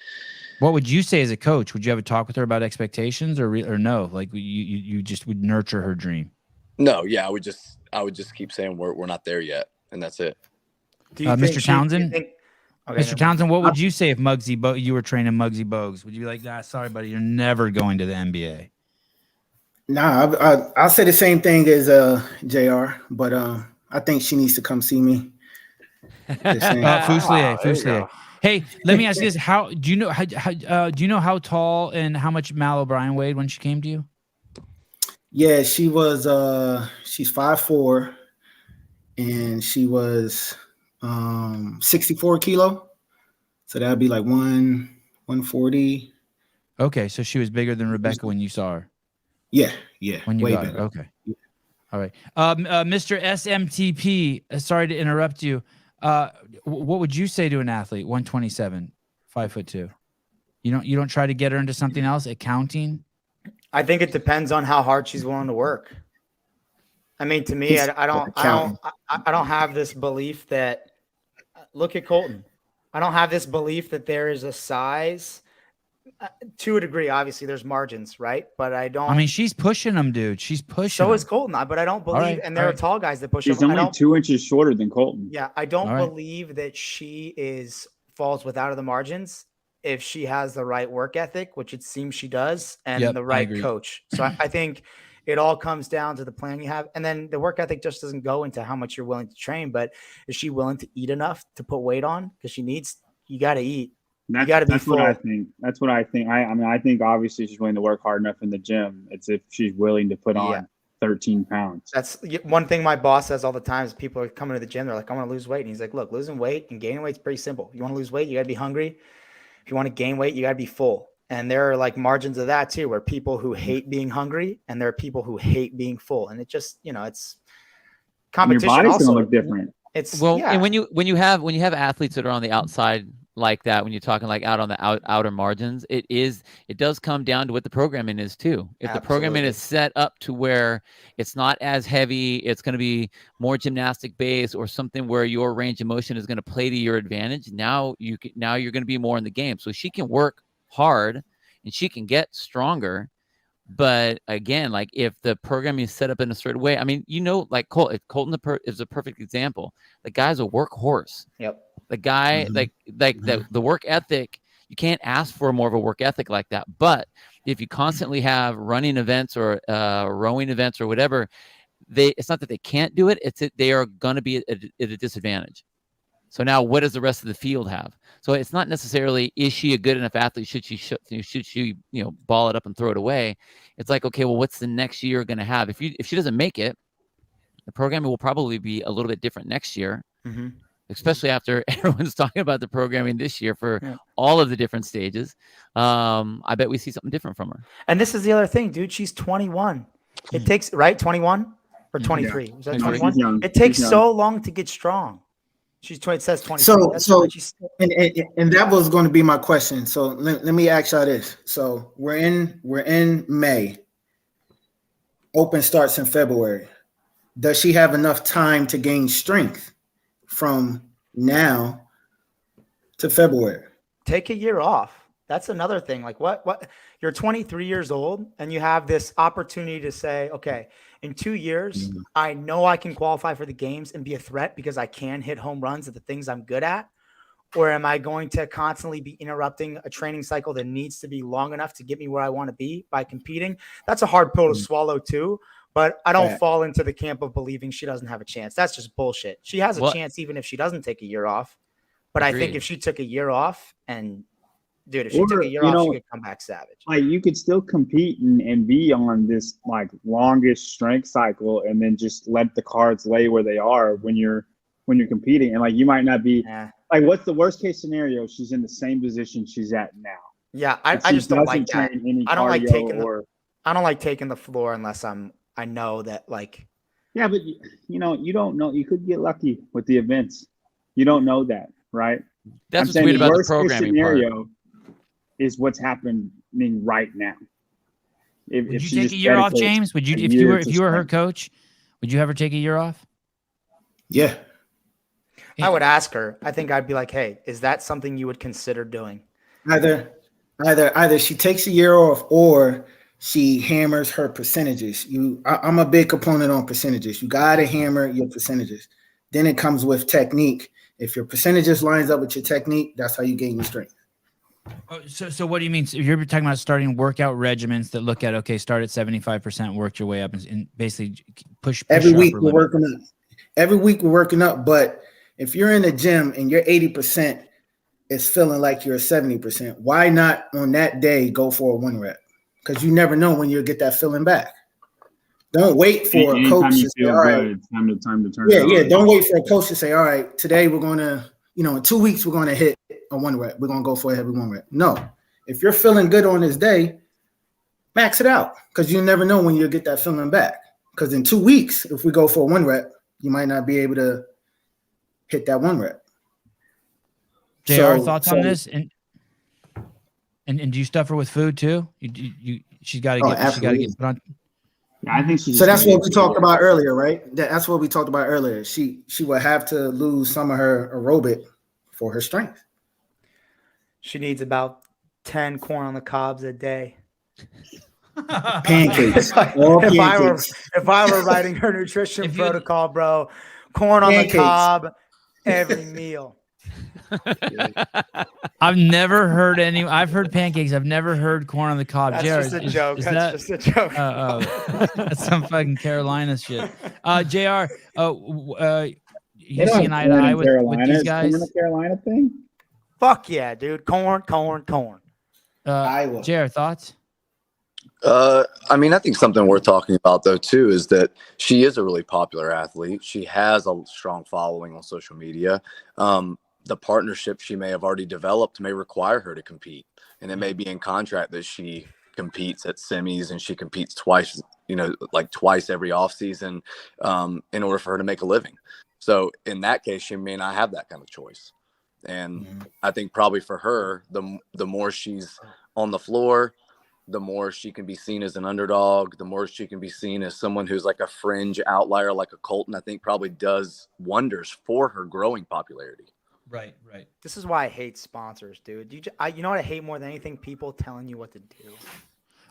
what would you say as a coach? Would you have a talk with her about expectations or no? Like you just would nurture her dream? no, yeah, I would just keep saying we're not there yet, and that's it. Do you Mr. think Townsend? Okay, Mr. Townsend, what would you say if you were training Muggsy Bogues? Would you be like, "Nah, sorry, buddy, you're never going to the NBA"? Nah, I'll say the same thing as JR, but I think she needs to come see me. Just saying. Fuselier. there you go. Hey, let me ask you this: How do you know how tall and how much Mal O'Brien weighed when she came to you? Yeah, she was she's 5'4", and she was 64 kilo. So that'd be like 140. Okay, so she was bigger than Rebecca when you saw her. Yeah. When you way got better. her. Okay. All right. Mr. SMTP, sorry to interrupt you. What would you say to an athlete, 127, 5'2"? You don't try to get her into something else, accounting? I think it depends on how hard she's willing to work. I mean, to me, I don't have this belief that. Look at Colton. I don't have this belief that there is a size. To a degree, obviously, there's margins, right? But I don't. I mean, she's pushing them, dude. She's pushing. So them. is Colton, but I don't believe. right, and there are tall guys that push. She's them. only 2 inches shorter than Colton. Yeah, I don't All right. believe that she falls without of the margins if she has the right work ethic, which it seems she does, and Yep, the I right agree. coach. So I think it all comes down to the plan you have. And then the work ethic just doesn't go into how much you're willing to train, but is she willing to eat enough to put weight on? Because you got to eat. That's what I think. That's what I think. I mean, I think obviously she's willing to work hard enough in the gym. It's if she's willing to put on 13 pounds. That's one thing my boss says all the time is people are coming to the gym. They're like, I want to lose weight. And he's like, look, losing weight and gaining weight is pretty simple. You want to lose weight, you got to be hungry. If you want to gain weight, you got to be full. And there are like margins of that too, where people who hate being hungry and there are people who hate being full. And it just, it's competition. Your body's also gonna look different. It's And when you have athletes that are on the outside like that, when you're talking like out on the outer margins, it does come down to what the programming is too. If the programming is set up to where it's not as heavy, it's going to be more gymnastic based or something where your range of motion is going to play to your advantage. Now you're going to be more in the game. So she can work hard and she can get stronger. But again, like if the programming is set up in a certain way, I mean, like Colton is a perfect example. The guy's a workhorse. Yep. The guy, the work ethic, you can't ask for more of a work ethic like that. But if you constantly have running events or rowing events or whatever, it's not that they can't do it. They are going to be at a disadvantage. So now what does the rest of the field have? So it's not necessarily, is she a good enough athlete? Should she ball it up and throw it away? It's like, okay, well, what's the next year going to have? If she doesn't make it, the programming will probably be a little bit different next year. Mm-hmm. Especially after everyone's talking about the programming this year for all of the different stages. I bet we see something different from her. And this is the other thing, dude. She's 21. It takes, 21 or 23. Yeah. Was that No, 21? she's young. It takes She's so young. long to get strong. She's 20. It says 20. And that was going to be my question. So let me ask y'all this. So we're in May. Open starts in February. Does she have enough time to gain strength from now to February? Take a year off. That's another thing. Like what you're 23 years old and you have this opportunity to say, okay, in 2 years, I know I can qualify for the games and be a threat because I can hit home runs at the things I'm good at. Or am I going to constantly be interrupting a training cycle that needs to be long enough to get me where I want to be by competing? That's a hard pill to swallow too. But I don't fall into the camp of believing she doesn't have a chance. That's just bullshit. She has a chance even if she doesn't take a year off. But I think if she took a year off and, dude, if she took a year off, she could come back savage. Like you could still compete and be on this like longest strength cycle and then just let the cards lay where they are when you're competing. And like you might not be like, what's the worst case scenario? She's in the same position she's at now. Yeah, I just don't like that. I don't like taking the floor unless I know that like. Yeah, but you don't know. You could get lucky with the events. You don't know that, right? That's what's weird about the programming scenario is what's happening right now. Would you take a year off, James? Would you, if you were her coach, would you have her take a year off? Yeah. I would ask her. I think I'd be like, hey, is that something you would consider doing? Either she takes a year off or she hammers her percentages. I'm a big component on percentages. You got to hammer your percentages. Then it comes with technique. If your percentages lines up with your technique, that's how you gain your strength. So what do you mean? So you're talking about starting workout regimens that look at, okay, start at 75%, work your way up and basically push every week we're working up. Every week we're working up, but if you're in the gym and you're 80%, it's feeling like you're 70%. Why not on that day go for a 1 rep? Because you never know when you'll get that feeling back. Don't wait for a coach to say, all right. It's time to turn it on. Yeah. Don't wait for a coach to say, all right, today we're going to, in 2 weeks, we're going to hit a 1 rep. We're going to go for a heavy 1 rep. No, if you're feeling good on this day, max it out because you never know when you'll get that feeling back. Because in 2 weeks, if we go for 1 rep, you might not be able to hit that 1 rep. JR, thoughts on this? And do you stuff her with food too? She's got to get put on. Yeah, I think she's. So that's what we talked about earlier, right? That's what we talked about earlier. She would have to lose some of her aerobic for her strength. She needs about 10 corn on the cobs a day. Pancakes. If I were writing her nutrition protocol, bro, corn on the cob every meal. I've never heard I've heard pancakes. I've never heard corn on the cob. That's Jared, just a joke. That's just a joke. That's some fucking Carolina shit. JR, you They see an don't eye to eye with these Is guys? corn a Carolina thing? Fuck yeah, dude. Corn. Iowa. JR, thoughts? I mean, I think something worth talking about though too is that she is a really popular athlete. She has a strong following on social media. The partnership she may have already developed may require her to compete, and it may be in contract that she competes at semis and she competes twice, like twice every off season, in order for her to make a living. So in that case, she may not have that kind of choice. And I think probably for her, the more she's on the floor, the more she can be seen as an underdog, the more she can be seen as someone who's like a fringe outlier, like a Colton, I think probably does wonders for her growing popularity. Right. This is why I hate sponsors, dude. You know what I hate more than anything? People telling you what to do.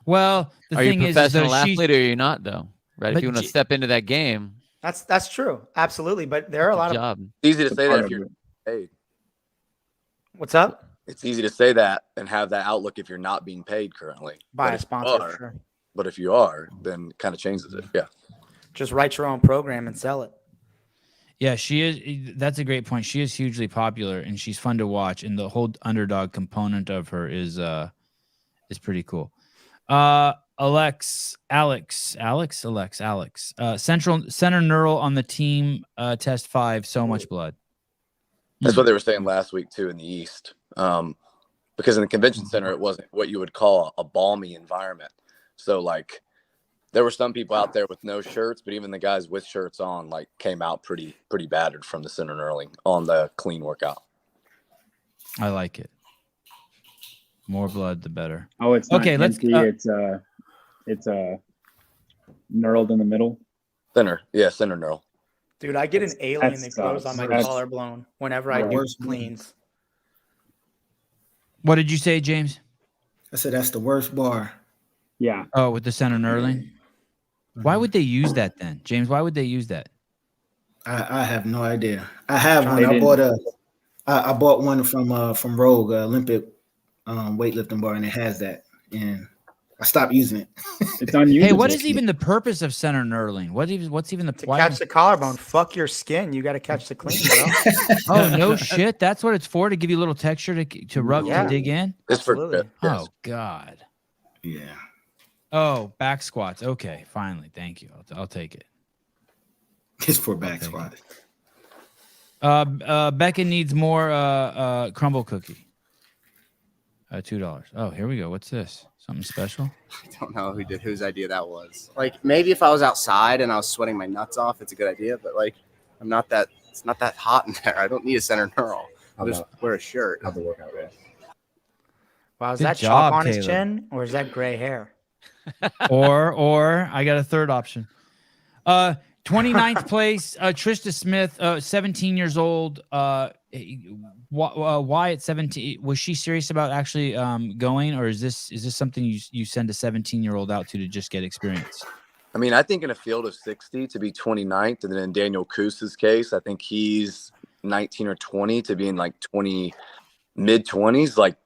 Well, the Are you thing a is, professional though, athlete or are you not, though? Right? But If you want to step into that game, That's true. Absolutely. But there are a lot of job. It's easy to say that if you're paid. What's up? It's easy to say that and have that outlook if you're not being paid currently. By But a if you sponsor, are- sure. But if you are, then it kind of changes it. Yeah. Just write your own program and sell it. Yeah, she is. That's a great point. She is hugely popular and she's fun to watch. And the whole underdog component of her is pretty cool. Alex. Center neural on the team, test 5, so much blood. That's what they were saying last week too in the East. Because in the convention center, it wasn't what you would call a balmy environment. So like there were some people out there with no shirts, but even the guys with shirts on like came out pretty battered from the center knurling on the clean workout. I like it. More blood, the better. Oh, it's not okay. empty. It's knurled in the middle. Center knurl. Dude, I get an alien that grows sucks. on my That's- collarbone whenever I do worst cleans. What did you say, James? I said that's the worst bar. Yeah. Oh, with the center knurling. Why would they use that then, James? Why would they use that? I have no idea. I have one. They I bought one from Rogue Olympic weightlifting bar, and it has that. And I stopped using it. It's unusable. Hey, what is even the purpose of center knurling? What's even the To why? catch the collarbone, fuck your skin. You got to catch the clean, bro. Oh no shit! That's what it's for, to give you a little texture to rub Yeah. to dig in. It's for Absolutely. yes. Oh god. Yeah. Oh, back squats. Okay, finally. Thank you. I'll take it. It's for back squat. Becca needs more crumble cookie. $2. Oh, here we go. What's this? Something special? I don't know whose idea that was. Like maybe if I was outside and I was sweating my nuts off, it's a good idea. But like it's not that hot in there. I don't need a center knurl. I'll just wear a shirt. Have the workout, yeah. Wow, is Good that job, chalk on his Caleb. chin or is that gray hair? or I got a third option. 29th place, Trista Smith, 17 years old. Why at 17? Was she serious about actually going, or is this something you send a 17-year-old out to just get experience? I mean, I think in a field of 60 to be 29th, and then in Daniel Koos's case, I think he's 19 or 20 to be in like mid-20s. Like,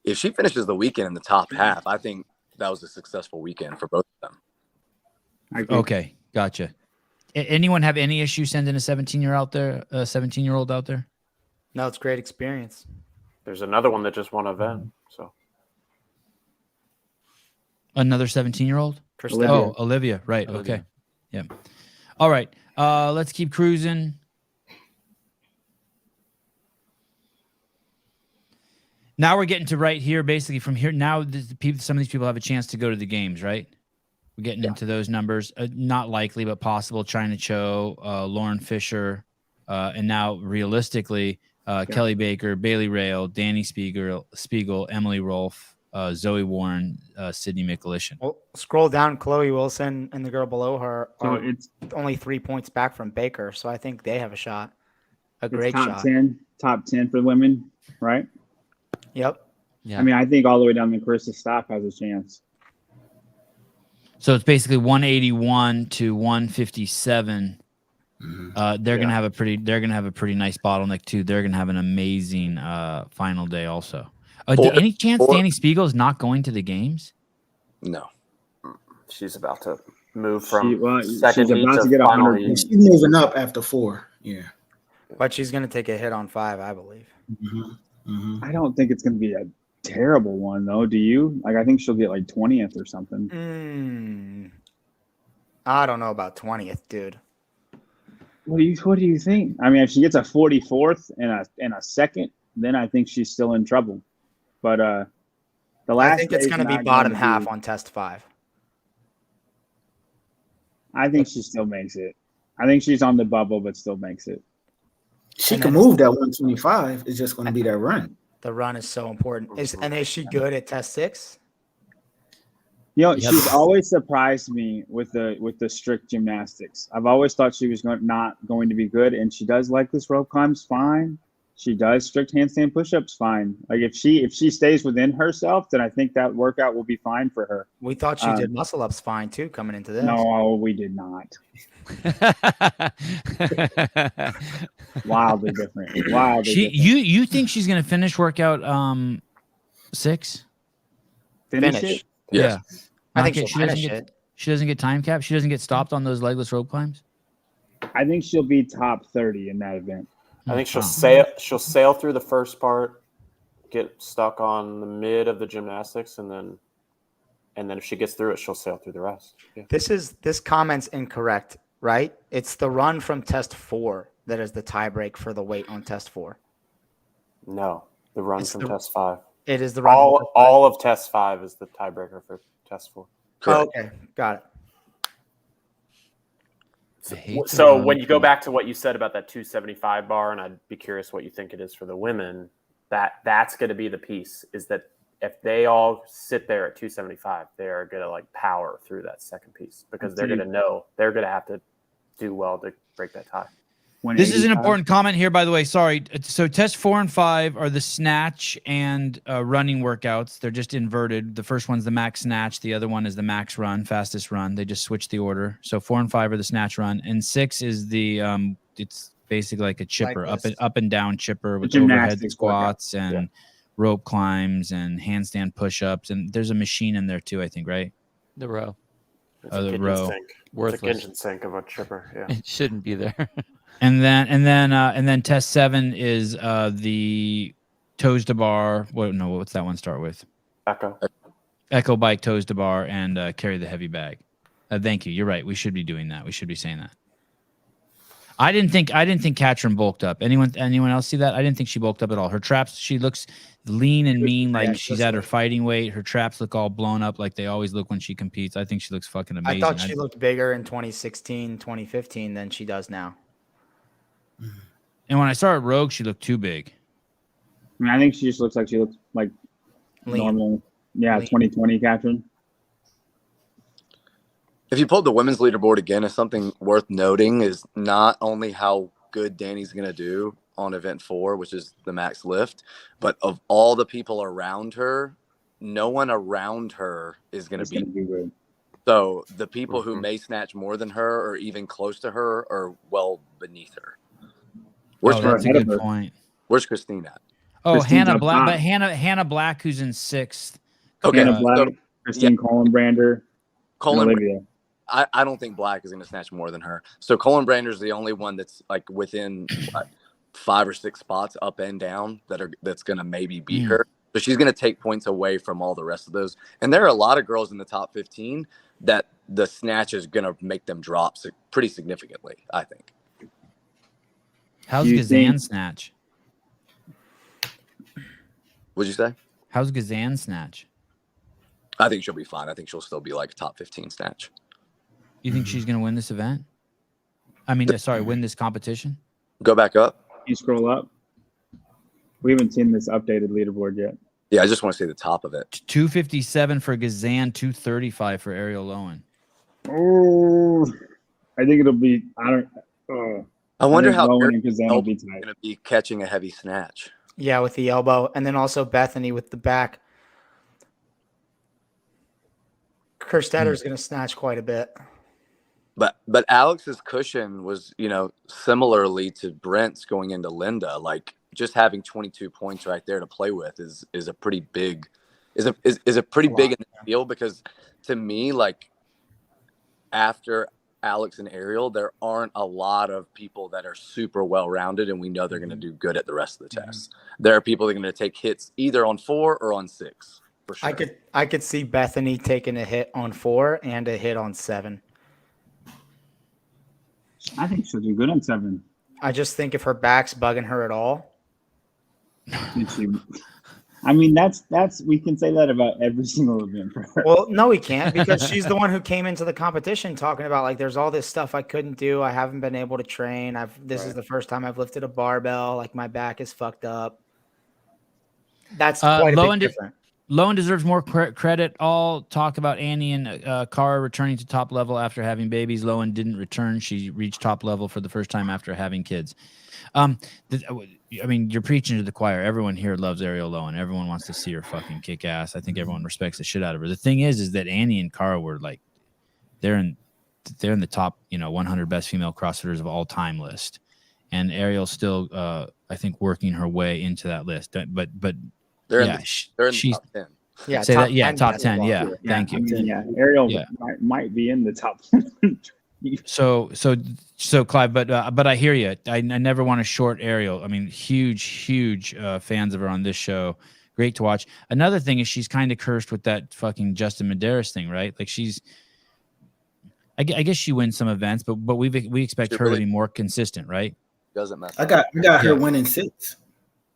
if she finishes the weekend in the top half, I think that was a successful weekend for both of them. Okay, gotcha. Anyone have any issue sending a 17-year-old out there? No, it's great experience. There's another one that just won an event. So Another 17-year-old? Olivia. Oh, Olivia. Right. Olivia. Okay. Yeah. All right. Let's keep cruising. Now we're getting to right here. Basically, from here now, some of these people have a chance to go to the games, right? We're getting into those numbers. Not likely, but possible. China Cho, Lauren Fisher, and now realistically, Kelly Baker, Bailey Rail, Danny Spiegel, Emily Rolfe, Zoe Warren, Sydney Mikulishin. Well, scroll down. Chloe Wilson and the girl below her So are it's only 3 points back from Baker, so I think they have a shot. A it's great top shot. 10 for women, right? Yep. Yeah. I mean, I think all the way down to Carissa Stopp has a chance. So it's basically 181 to 157. They're gonna have a pretty nice bottleneck too. They're gonna have an amazing final day also. Any chance Danny Spiegel is not going to the games? No. She's about to move from she's second heat about to to get final 100 heat. She's moving up after 4. Yeah. But she's going to take a hit on 5, I believe. I don't think it's going to be a terrible one, though. Do you? Like, I think she'll get like 20th or something. I don't know about 20th, dude. What do you think? I mean, if she gets a 44th and a second, then I think she's still in trouble. But the last I think it's going to be bottom half on test 5. I think she still makes it. I think she's on the bubble, but still makes it. She can move that 125. It's just going to be that run. The run is so important. Is she good at test 6? You know, she's always surprised me with the strict gymnastics. I've always thought she was not going to be good, and she does like this rope climbs fine. She does strict handstand push-ups fine. Like if she stays within herself, then I think that workout will be fine for her. We thought she did muscle ups fine too coming into this. No, we did not. Wildly different. You think she's gonna finish workout 6? Finish it? Yeah. I think she doesn't get time cap. She doesn't get stopped on those legless rope climbs. I think she'll be top 30 in that event. I think she'll sail through the first part, get stuck on the mid of the gymnastics, and then if she gets through it, she'll sail through the rest. Yeah. This comment's incorrect, right? It's the run from test 4 that is the tiebreak for the weight on test 4. No, the run from test 5. It is the run. All of test 5 is the tiebreaker for test 4. Oh, okay, got it. So when you go back to what you said about that 275 bar, and I'd be curious what you think it is for the women, that's going to be the piece, is that if they all sit there at 275, they are going to like power through that second piece because they're going to know they're going to have to do well to break that tie. This is an important comment here, by the way. Sorry. So test 4 and 5 are the snatch and running workouts. They're just inverted. The first one's the max snatch. The other one is the max run, fastest run. They just switch the order. So 4 and 5 are the snatch run, and 6 is the it's basically like a chipper, up and down chipper with overhead squats and rope climbs and handstand push-ups. And there's a machine in there too, I think, right? The row. The row. Worthless. It's a kitchen sink of a chipper. Yeah. It shouldn't be there. And then test 7 is the toes to bar. What's that one start with? Echo bike, toes to bar, and carry the heavy bag. Thank you. You're right. We should be doing that. We should be saying that. I didn't think Katrin bulked up. Anyone else see that? I didn't think she bulked up at all. Her traps, she looks lean and mean, like she's at her fighting weight. Her traps look all blown up like they always look when she competes. I think she looks fucking amazing. I thought she looked bigger in 2016, 2015 than she does now. And when I saw her at Rogue, she looked too big. I mean, I think she just looks like lean. Normal. Yeah, lean. 2020 Katrin. If you pulled the women's leaderboard again, is something worth noting is not only how good Danny's going to do on event 4, which is the max lift, but of all the people around her, no one around her is going to be good. So the people who may snatch more than her or even close to her are well beneath her. That's a good point. Where's Christine at? Oh, Hannah Black, but Hannah Black, who's in 6th. Okay, Hannah Black, Christine Colin Olivia. I don't think Black is going to snatch more than her. So Colin Brander's the only one that's like within 5 or 6 spots up and down that's going to maybe beat her. So she's going to take points away from all the rest of those. And there are a lot of girls in the top 15 that the snatch is going to make them drop pretty significantly, I think. How's Gazan snatch? What'd you say? How's Gazan snatch? I think she'll be fine. I think she'll still be like a top 15 snatch. You think she's going to win this event? I mean, sorry, win this competition? Go back up. You scroll up. We haven't seen this updated leaderboard yet. Yeah, I just want to see the top of it. 257 for Gazan, 235 for Ariel Lowen. Oh, I think it'll be. I wonder how Lowen Eric and Kazan will be tight. going to be catching a heavy snatch. Yeah, with the elbow, and then also Bethany with the back. Kerstetter's going to snatch quite a bit. But Alex's cushion was, similarly to Brent's going into Linda, like just having 22 points right there to play with is a pretty big is a pretty big in the field, because to me, like after Alex and Ariel, there aren't a lot of people that are super well-rounded, and we know they're going to do good at the rest of the tests. There are people that are going to take hits either on 4 or on 6. For sure. I could see Bethany taking a hit on 4 and a hit on 7. I think she'll do good on 7. I just think if her back's bugging her at all. I mean, that's we can say that about every single event for her. Well, no, we can't, because she's the one who came into the competition talking about like there's all this stuff I couldn't do. I haven't been able to train. This is the first time I've lifted a barbell. Like my back is fucked up. That's quite a bit different. Lowen deserves more credit. All talk about Annie and Cara returning to top level after having babies. Lowen didn't return. She reached top level for the first time after having kids. I mean, you're preaching to the choir. Everyone here loves Ariel Lowen. Everyone wants to see her fucking kick ass. I think everyone respects the shit out of her. The thing is that Annie and Cara were like, they're in the top, 100 best female CrossFitters of all time list, and Ariel's still, I think, working her way into that list. But they're yeah, they're in the top 10. Yeah, say top that. Yeah, 10 top 10. Yeah, thank you. I mean, Ariel might be in the top 10. So Clive, but I hear you. I never want to short Ariel. I mean, huge fans of her on this show. Great to watch. Another thing is she's kind of cursed with that fucking Justin Medeiros thing, right? Like I guess she wins some events, but we expect her to be more consistent, right? Doesn't matter. I got her winning 6.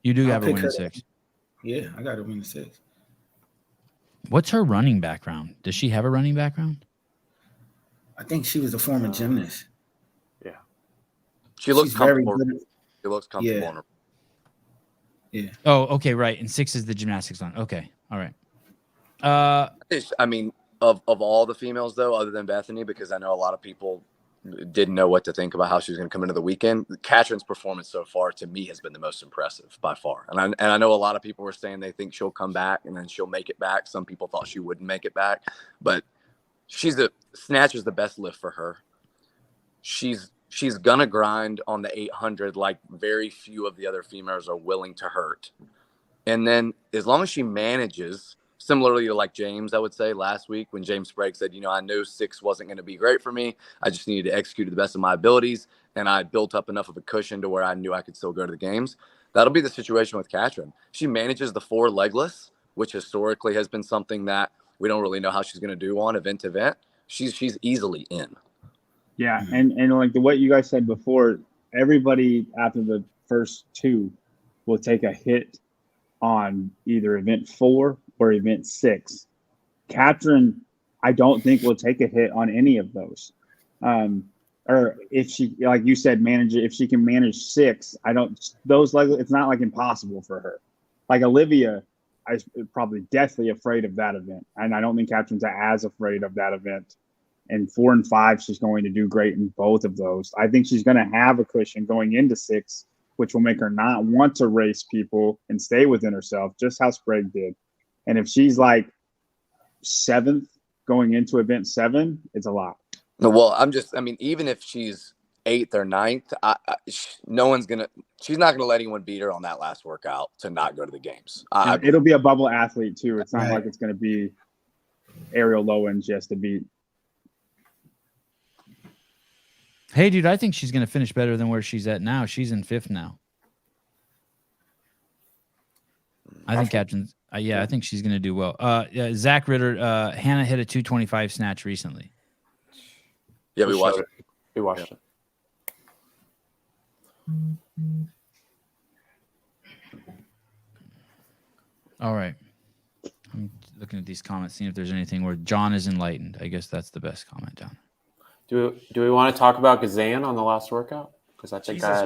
You do I'll have her pick winning her. 6. Yeah, I got her winning 6. What's her running background? Does she have a running background? I think she was a former gymnast. Yeah. She looks She's very comfortable. good. She looks comfortable Yeah. on her. Yeah. Oh, okay, right. And 6 is the gymnastics on. Okay, all right. I mean, of all the females though, other than Bethany, because I know a lot of people didn't know what to think about how she was going to come into the weekend. Catherine's performance so far to me has been the most impressive by far. And I know a lot of people were saying they think she'll come back and then she'll make it back. Some people thought she wouldn't make it back, but snatch is the best lift for her. She's gonna grind on the 800 like very few of the other females are willing to hurt. And then as long as she manages, similarly to like James, I would say last week when James Sprague said, I knew 6 wasn't going to be great for me. I just needed to execute to the best of my abilities. And I built up enough of a cushion to where I knew I could still go to the games. That'll be the situation with Catherine. She manages the 4 legless, which historically has been something that we don't really know how she's going to do on event to event. She's easily in. Yeah. And like what you guys said before, everybody after the first 2 will take a hit on either event 4 or event 6. Catherine, I don't think will take a hit on any of those. Or if she, like you said, if she can manage 6, it's not like impossible for her. Like Olivia, I probably deathly afraid of that event. And I don't think Catherine's as afraid of that event. And 4 and 5, she's going to do great in both of those. I think she's going to have a cushion going into 6, which will make her not want to race people and stay within herself, just how Sprague did. And if she's like 7th going into event 7, it's a lot. Well, even if she's 8th or 9th, she's not gonna let anyone beat her on that last workout to not go to the games. It'll be a bubble athlete too. It's not like it's going to be Ariel Lowen just to beat. Hey, dude, I think she's going to finish better than where she's at now. She's in 5th now. I think Catherine's. I think she's going to do well. Zach Ritter, Hannah hit a 225 snatch recently. Yeah, we watched it. We watched it. All right. I'm looking at these comments, seeing if there's anything where John is enlightened. I guess that's the best comment down. Do we want to talk about Gazan on the last workout? Because I think I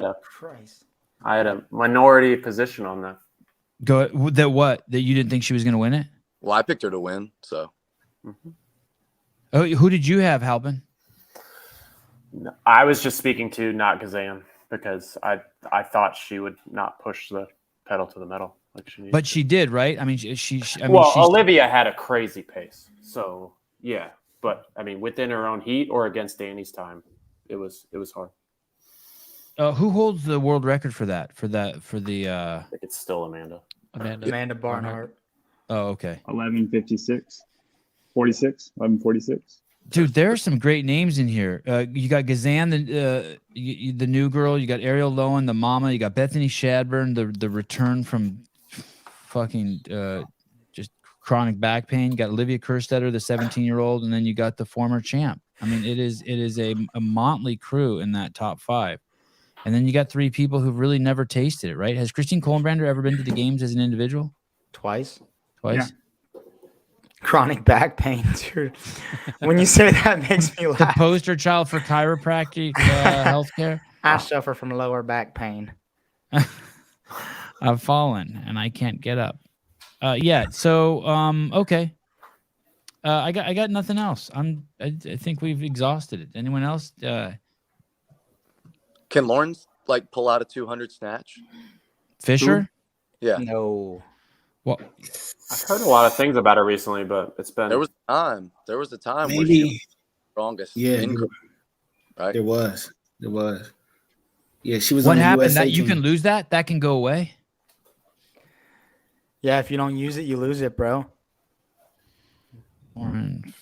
had a minority position on that. That you didn't think she was going to win it? Well, I picked her to win, so. Mm-hmm. Oh, who did you have, Halpin? I was just speaking to not Gazan because I thought she would not push the pedal to the metal like she needed. But she did, right? I mean, Olivia had a crazy pace, so yeah. But I mean, within her own heat or against Danny's time, it was hard. Who holds the world record for that? I think it's still Amanda Barnhart. Oh, okay. 11:56, 11:46. Dude, there are some great names in here. You got Gazan, the new girl. You got Ariel Lowen, the mama. You got Bethany Shadburn, the return from fucking just chronic back pain. You got Olivia Kerstetter, the 17-year-old, and then you got the former champ. I mean, it is a motley crew in that top 5. And then you got 3 people who've really never tasted it, right? Has Christine Kohlenbrander ever been to the games as an individual? Twice. Yeah. Chronic back pain, dude. When you say that, it makes me laugh. The poster child for chiropractic healthcare. I suffer from lower back pain. I've fallen and I can't get up. Yeah. So, okay. I got nothing else. I think we've exhausted it. Anyone else? Can Lawrence pull out a 200 snatch? Fisher? Yeah. No. Well, I've heard a lot of things about her recently, but it's been. There was a time Maybe. where she was the strongest. Yeah. Right. There was. Yeah, she was. What on the happened? USA That you team. can lose that? That can go away? Yeah, if you don't use it, you lose it, bro.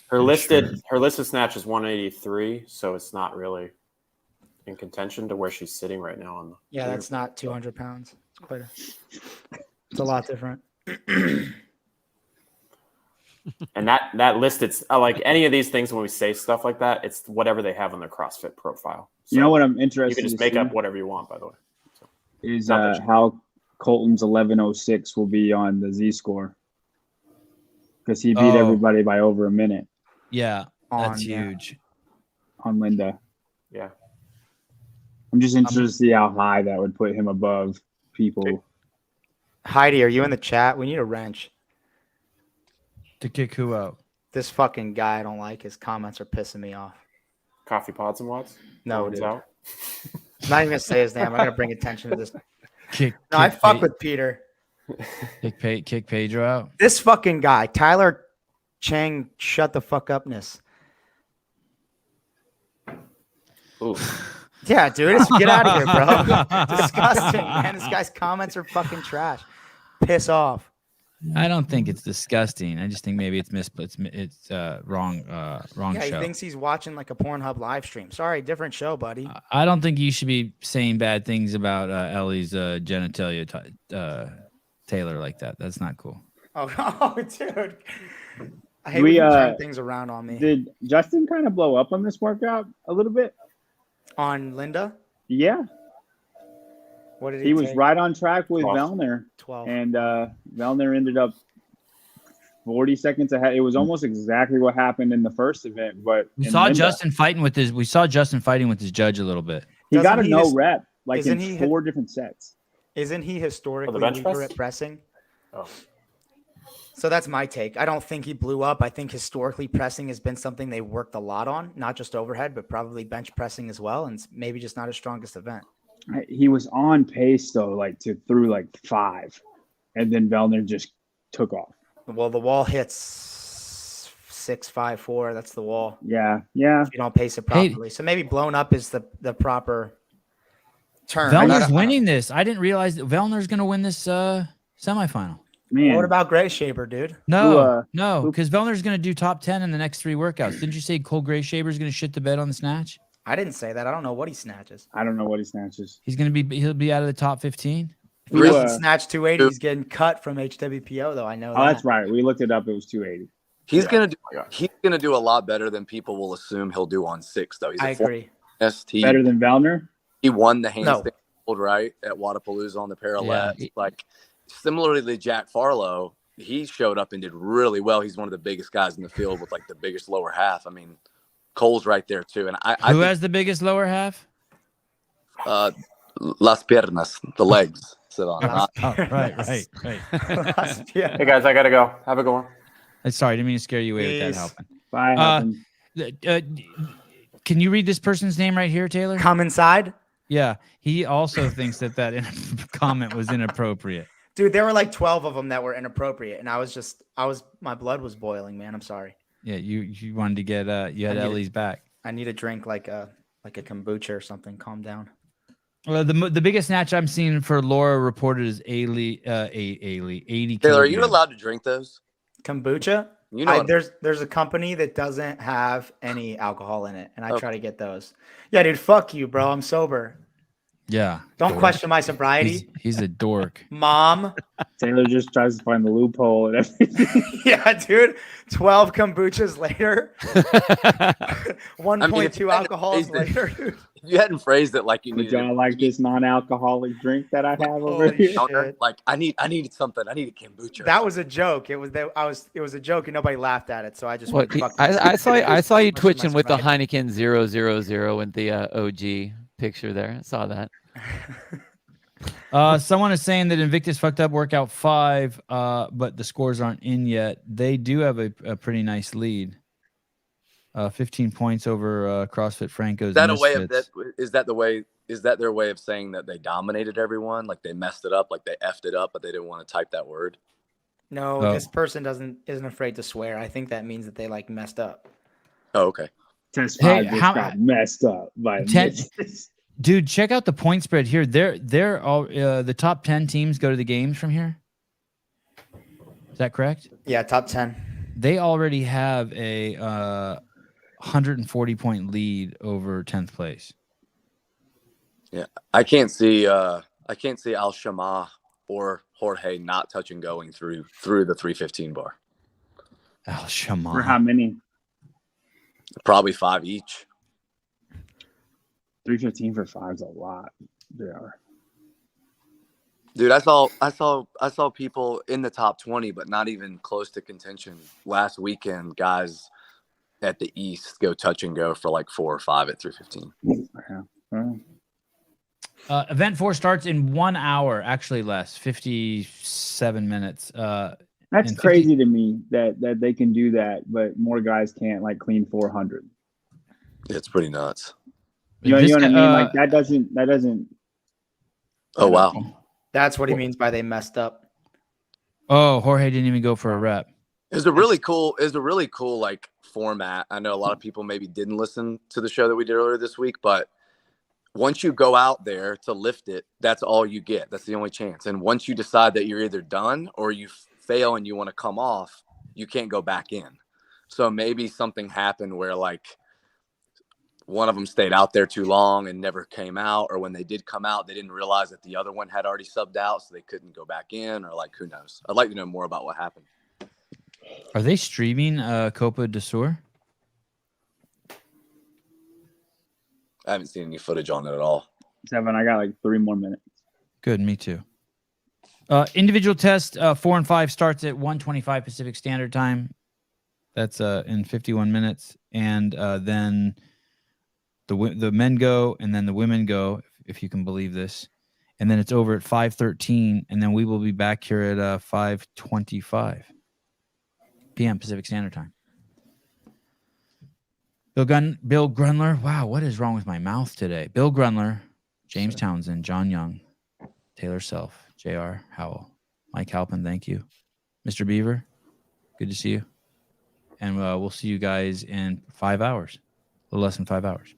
Her listed snatch is 183, so it's not really in contention to where she's sitting right now on the. Yeah, that's not 200 pounds. It's a lot different. And that listed like any of these things when we say stuff like that, it's whatever they have on their CrossFit profile. So you know what I'm interested. You can just make up whatever you want, by the way. So, is how Colton's 11:06 will be on the Z score because he beat everybody by over a minute. Yeah, that's huge. On Linda. Yeah. I'm just interested to see how high that would put him above people. Heidi, are you in the chat? We need a wrench. To kick who out? This fucking guy I don't like. His comments are pissing me off. Coffee Pods and Watts? No, dude. Out? I'm not even going to say his name. I'm going to bring attention to this. I fuck fuck with Peter. Kick Pedro out. This fucking guy, Tyler Chang, shut the fuck upness. Ooh. Yeah, dude, get out of here, bro. Disgusting, man. This guy's comments are fucking trash. Piss off. I don't think it's disgusting. I just think maybe it's wrong Yeah, show. he thinks he's watching like a Pornhub live stream. Sorry, different show, buddy. I don't think you should be saying bad things about Ellie's genitalia, Taylor, like that. That's not cool. Oh, dude. I hate when you turn things around on me. Did Justin kind of blow up on this workout a little bit? On Linda? Yeah. What did he was take? right on track with 12. Vellner. 12. And Vellner ended up 40 seconds ahead. It was almost exactly what happened in the first event. But we saw Justin fighting with his judge a little bit. He got a no rep, like in he 4 different sets. Isn't he historically bench weaker press? at pressing? Oh. So that's my take. I don't think he blew up. I think historically pressing has been something they worked a lot on, not just overhead, but probably bench pressing as well, and maybe just not his strongest event. He was on pace though, like through 5, and then Vellner just took off. Well, the wall hits 6.54. That's the wall. Yeah. If you don't pace it properly, so maybe blown up is the proper term. Vellner's winning this. I didn't realize that Vellner's going to win this semifinal. Man, what about Gray Shaver, dude? No, because Vellner's going to do top 10 in the next 3 workouts. Didn't you say Cole Gray Shaver's going to shit the bed on the snatch? I didn't say that. I don't know what he snatches. He'll be out of the top 15. If he doesn't snatch 280, he's getting cut from HWPO, though. I know that. That's right. We looked it up. It was 280. He's gonna do a lot better than people will assume he'll do on 6, though. I agree. ST Better than Vellner. He won the handstand hold right at Wadapalooza on the parallel. Yeah. Like similarly to Jack Farlow, he showed up and did really well. He's one of the biggest guys in the field with like the biggest lower half. I mean, Cole's right there too. And Who has the biggest lower half? Las piernas, the legs. Right. Hey guys, I gotta go. Have a good one. Sorry, didn't mean to scare you away with that Peace. helping. Bye. Can you read this person's name right here, Taylor? Come inside. Yeah, he also thinks that comment was inappropriate. Dude, there were like 12 of them that were inappropriate. And my blood was boiling, man. I'm sorry. Yeah, you wanted to get you had Ellie's back. I need a drink like a kombucha or something. Calm down. Well, the biggest snatch I'm seeing for Laura reported is 80 Taylor, are you allowed to drink those? Kombucha? You know, there's a company that doesn't have any alcohol in it, and I try to get those. Yeah, dude, fuck you, bro. I'm sober. Yeah. Don't dork. question my sobriety. He's a dork. Mom. Taylor just tries to find the loophole and everything. Yeah, dude. 12 kombuchas later. 1.2 alcohols later, dude. you hadn't phrased it like you Would needed. y'all like this non-alcoholic drink that I have over Holy here? shit. Like I needed something. I needed kombucha. That was a joke. It was a joke and nobody laughed at it. So I just What? went, fuck I this. saw you Question twitching my with the sobriety. Heineken 000 and the OG picture there. I saw that. Someone is saying that Invictus fucked up workout 5, but the scores aren't in yet. They do have a pretty nice lead. 15 points over CrossFit Franco's. Is that a way of Misfits. that? Is that their way of saying that they dominated everyone? Like they messed it up, like they effed it up, but they didn't want to type that word. No, Oh. this person isn't afraid to swear. I think that means that they like messed up. Oh, okay. Test Hey, 5 just how- got messed up by 10 misses. Dude, check out the point spread here. They're all the top 10 teams go to the games from here. Is that correct? Yeah, top 10. They already have a 140 point lead over 10th place. Yeah, I can't see Al Shama or Jorge not touching going through the 315 bar. Al Shama. For how many? Probably 5 each. 315 for 5 is a lot. They are. Dude, I saw people in the top 20, but not even close to contention. Last weekend, guys at the East go touch and go for like 4 or 5 at 315. Yeah. Well, Event 4 starts in 1 hour, actually less, 57 minutes. that's and 50 crazy to me that they can do that, but more guys can't like clean 400. It's pretty nuts. You know what I mean? Like that doesn't. Oh wow. That's what he means by they messed up. Oh, Jorge didn't even go for a rep. It's a really cool like format. I know a lot of people maybe didn't listen to the show that we did earlier this week, but once you go out there to lift it, that's all you get. That's the only chance. And once you decide that you're either done or you fail and you want to come off, you can't go back in. So maybe something happened where like one of them stayed out there too long and never came out, or when they did come out, they didn't realize that the other one had already subbed out, so they couldn't go back in, or like, who knows? I'd like to know more about what happened. Are they streaming Copa de Sur? I haven't seen any footage on it at all. Seven. I got like 3 more minutes. Good, me too. Individual test 4 and 5 starts at 1:25 Pacific Standard Time. That's in 51 minutes, and then the men go, and then the women go, if you can believe this, and then it's over at 5:13, and then we will be back here at 5:25 p.m. Pacific Standard Time. Bill Grunler. Wow, what is wrong with my mouth today? Bill Grunler, James Townsend, John Young, Taylor Self, J.R. Howell, Mike Halpin, thank you. Mr. Beaver, good to see you. And we'll see you guys in 5 hours, a little less than 5 hours.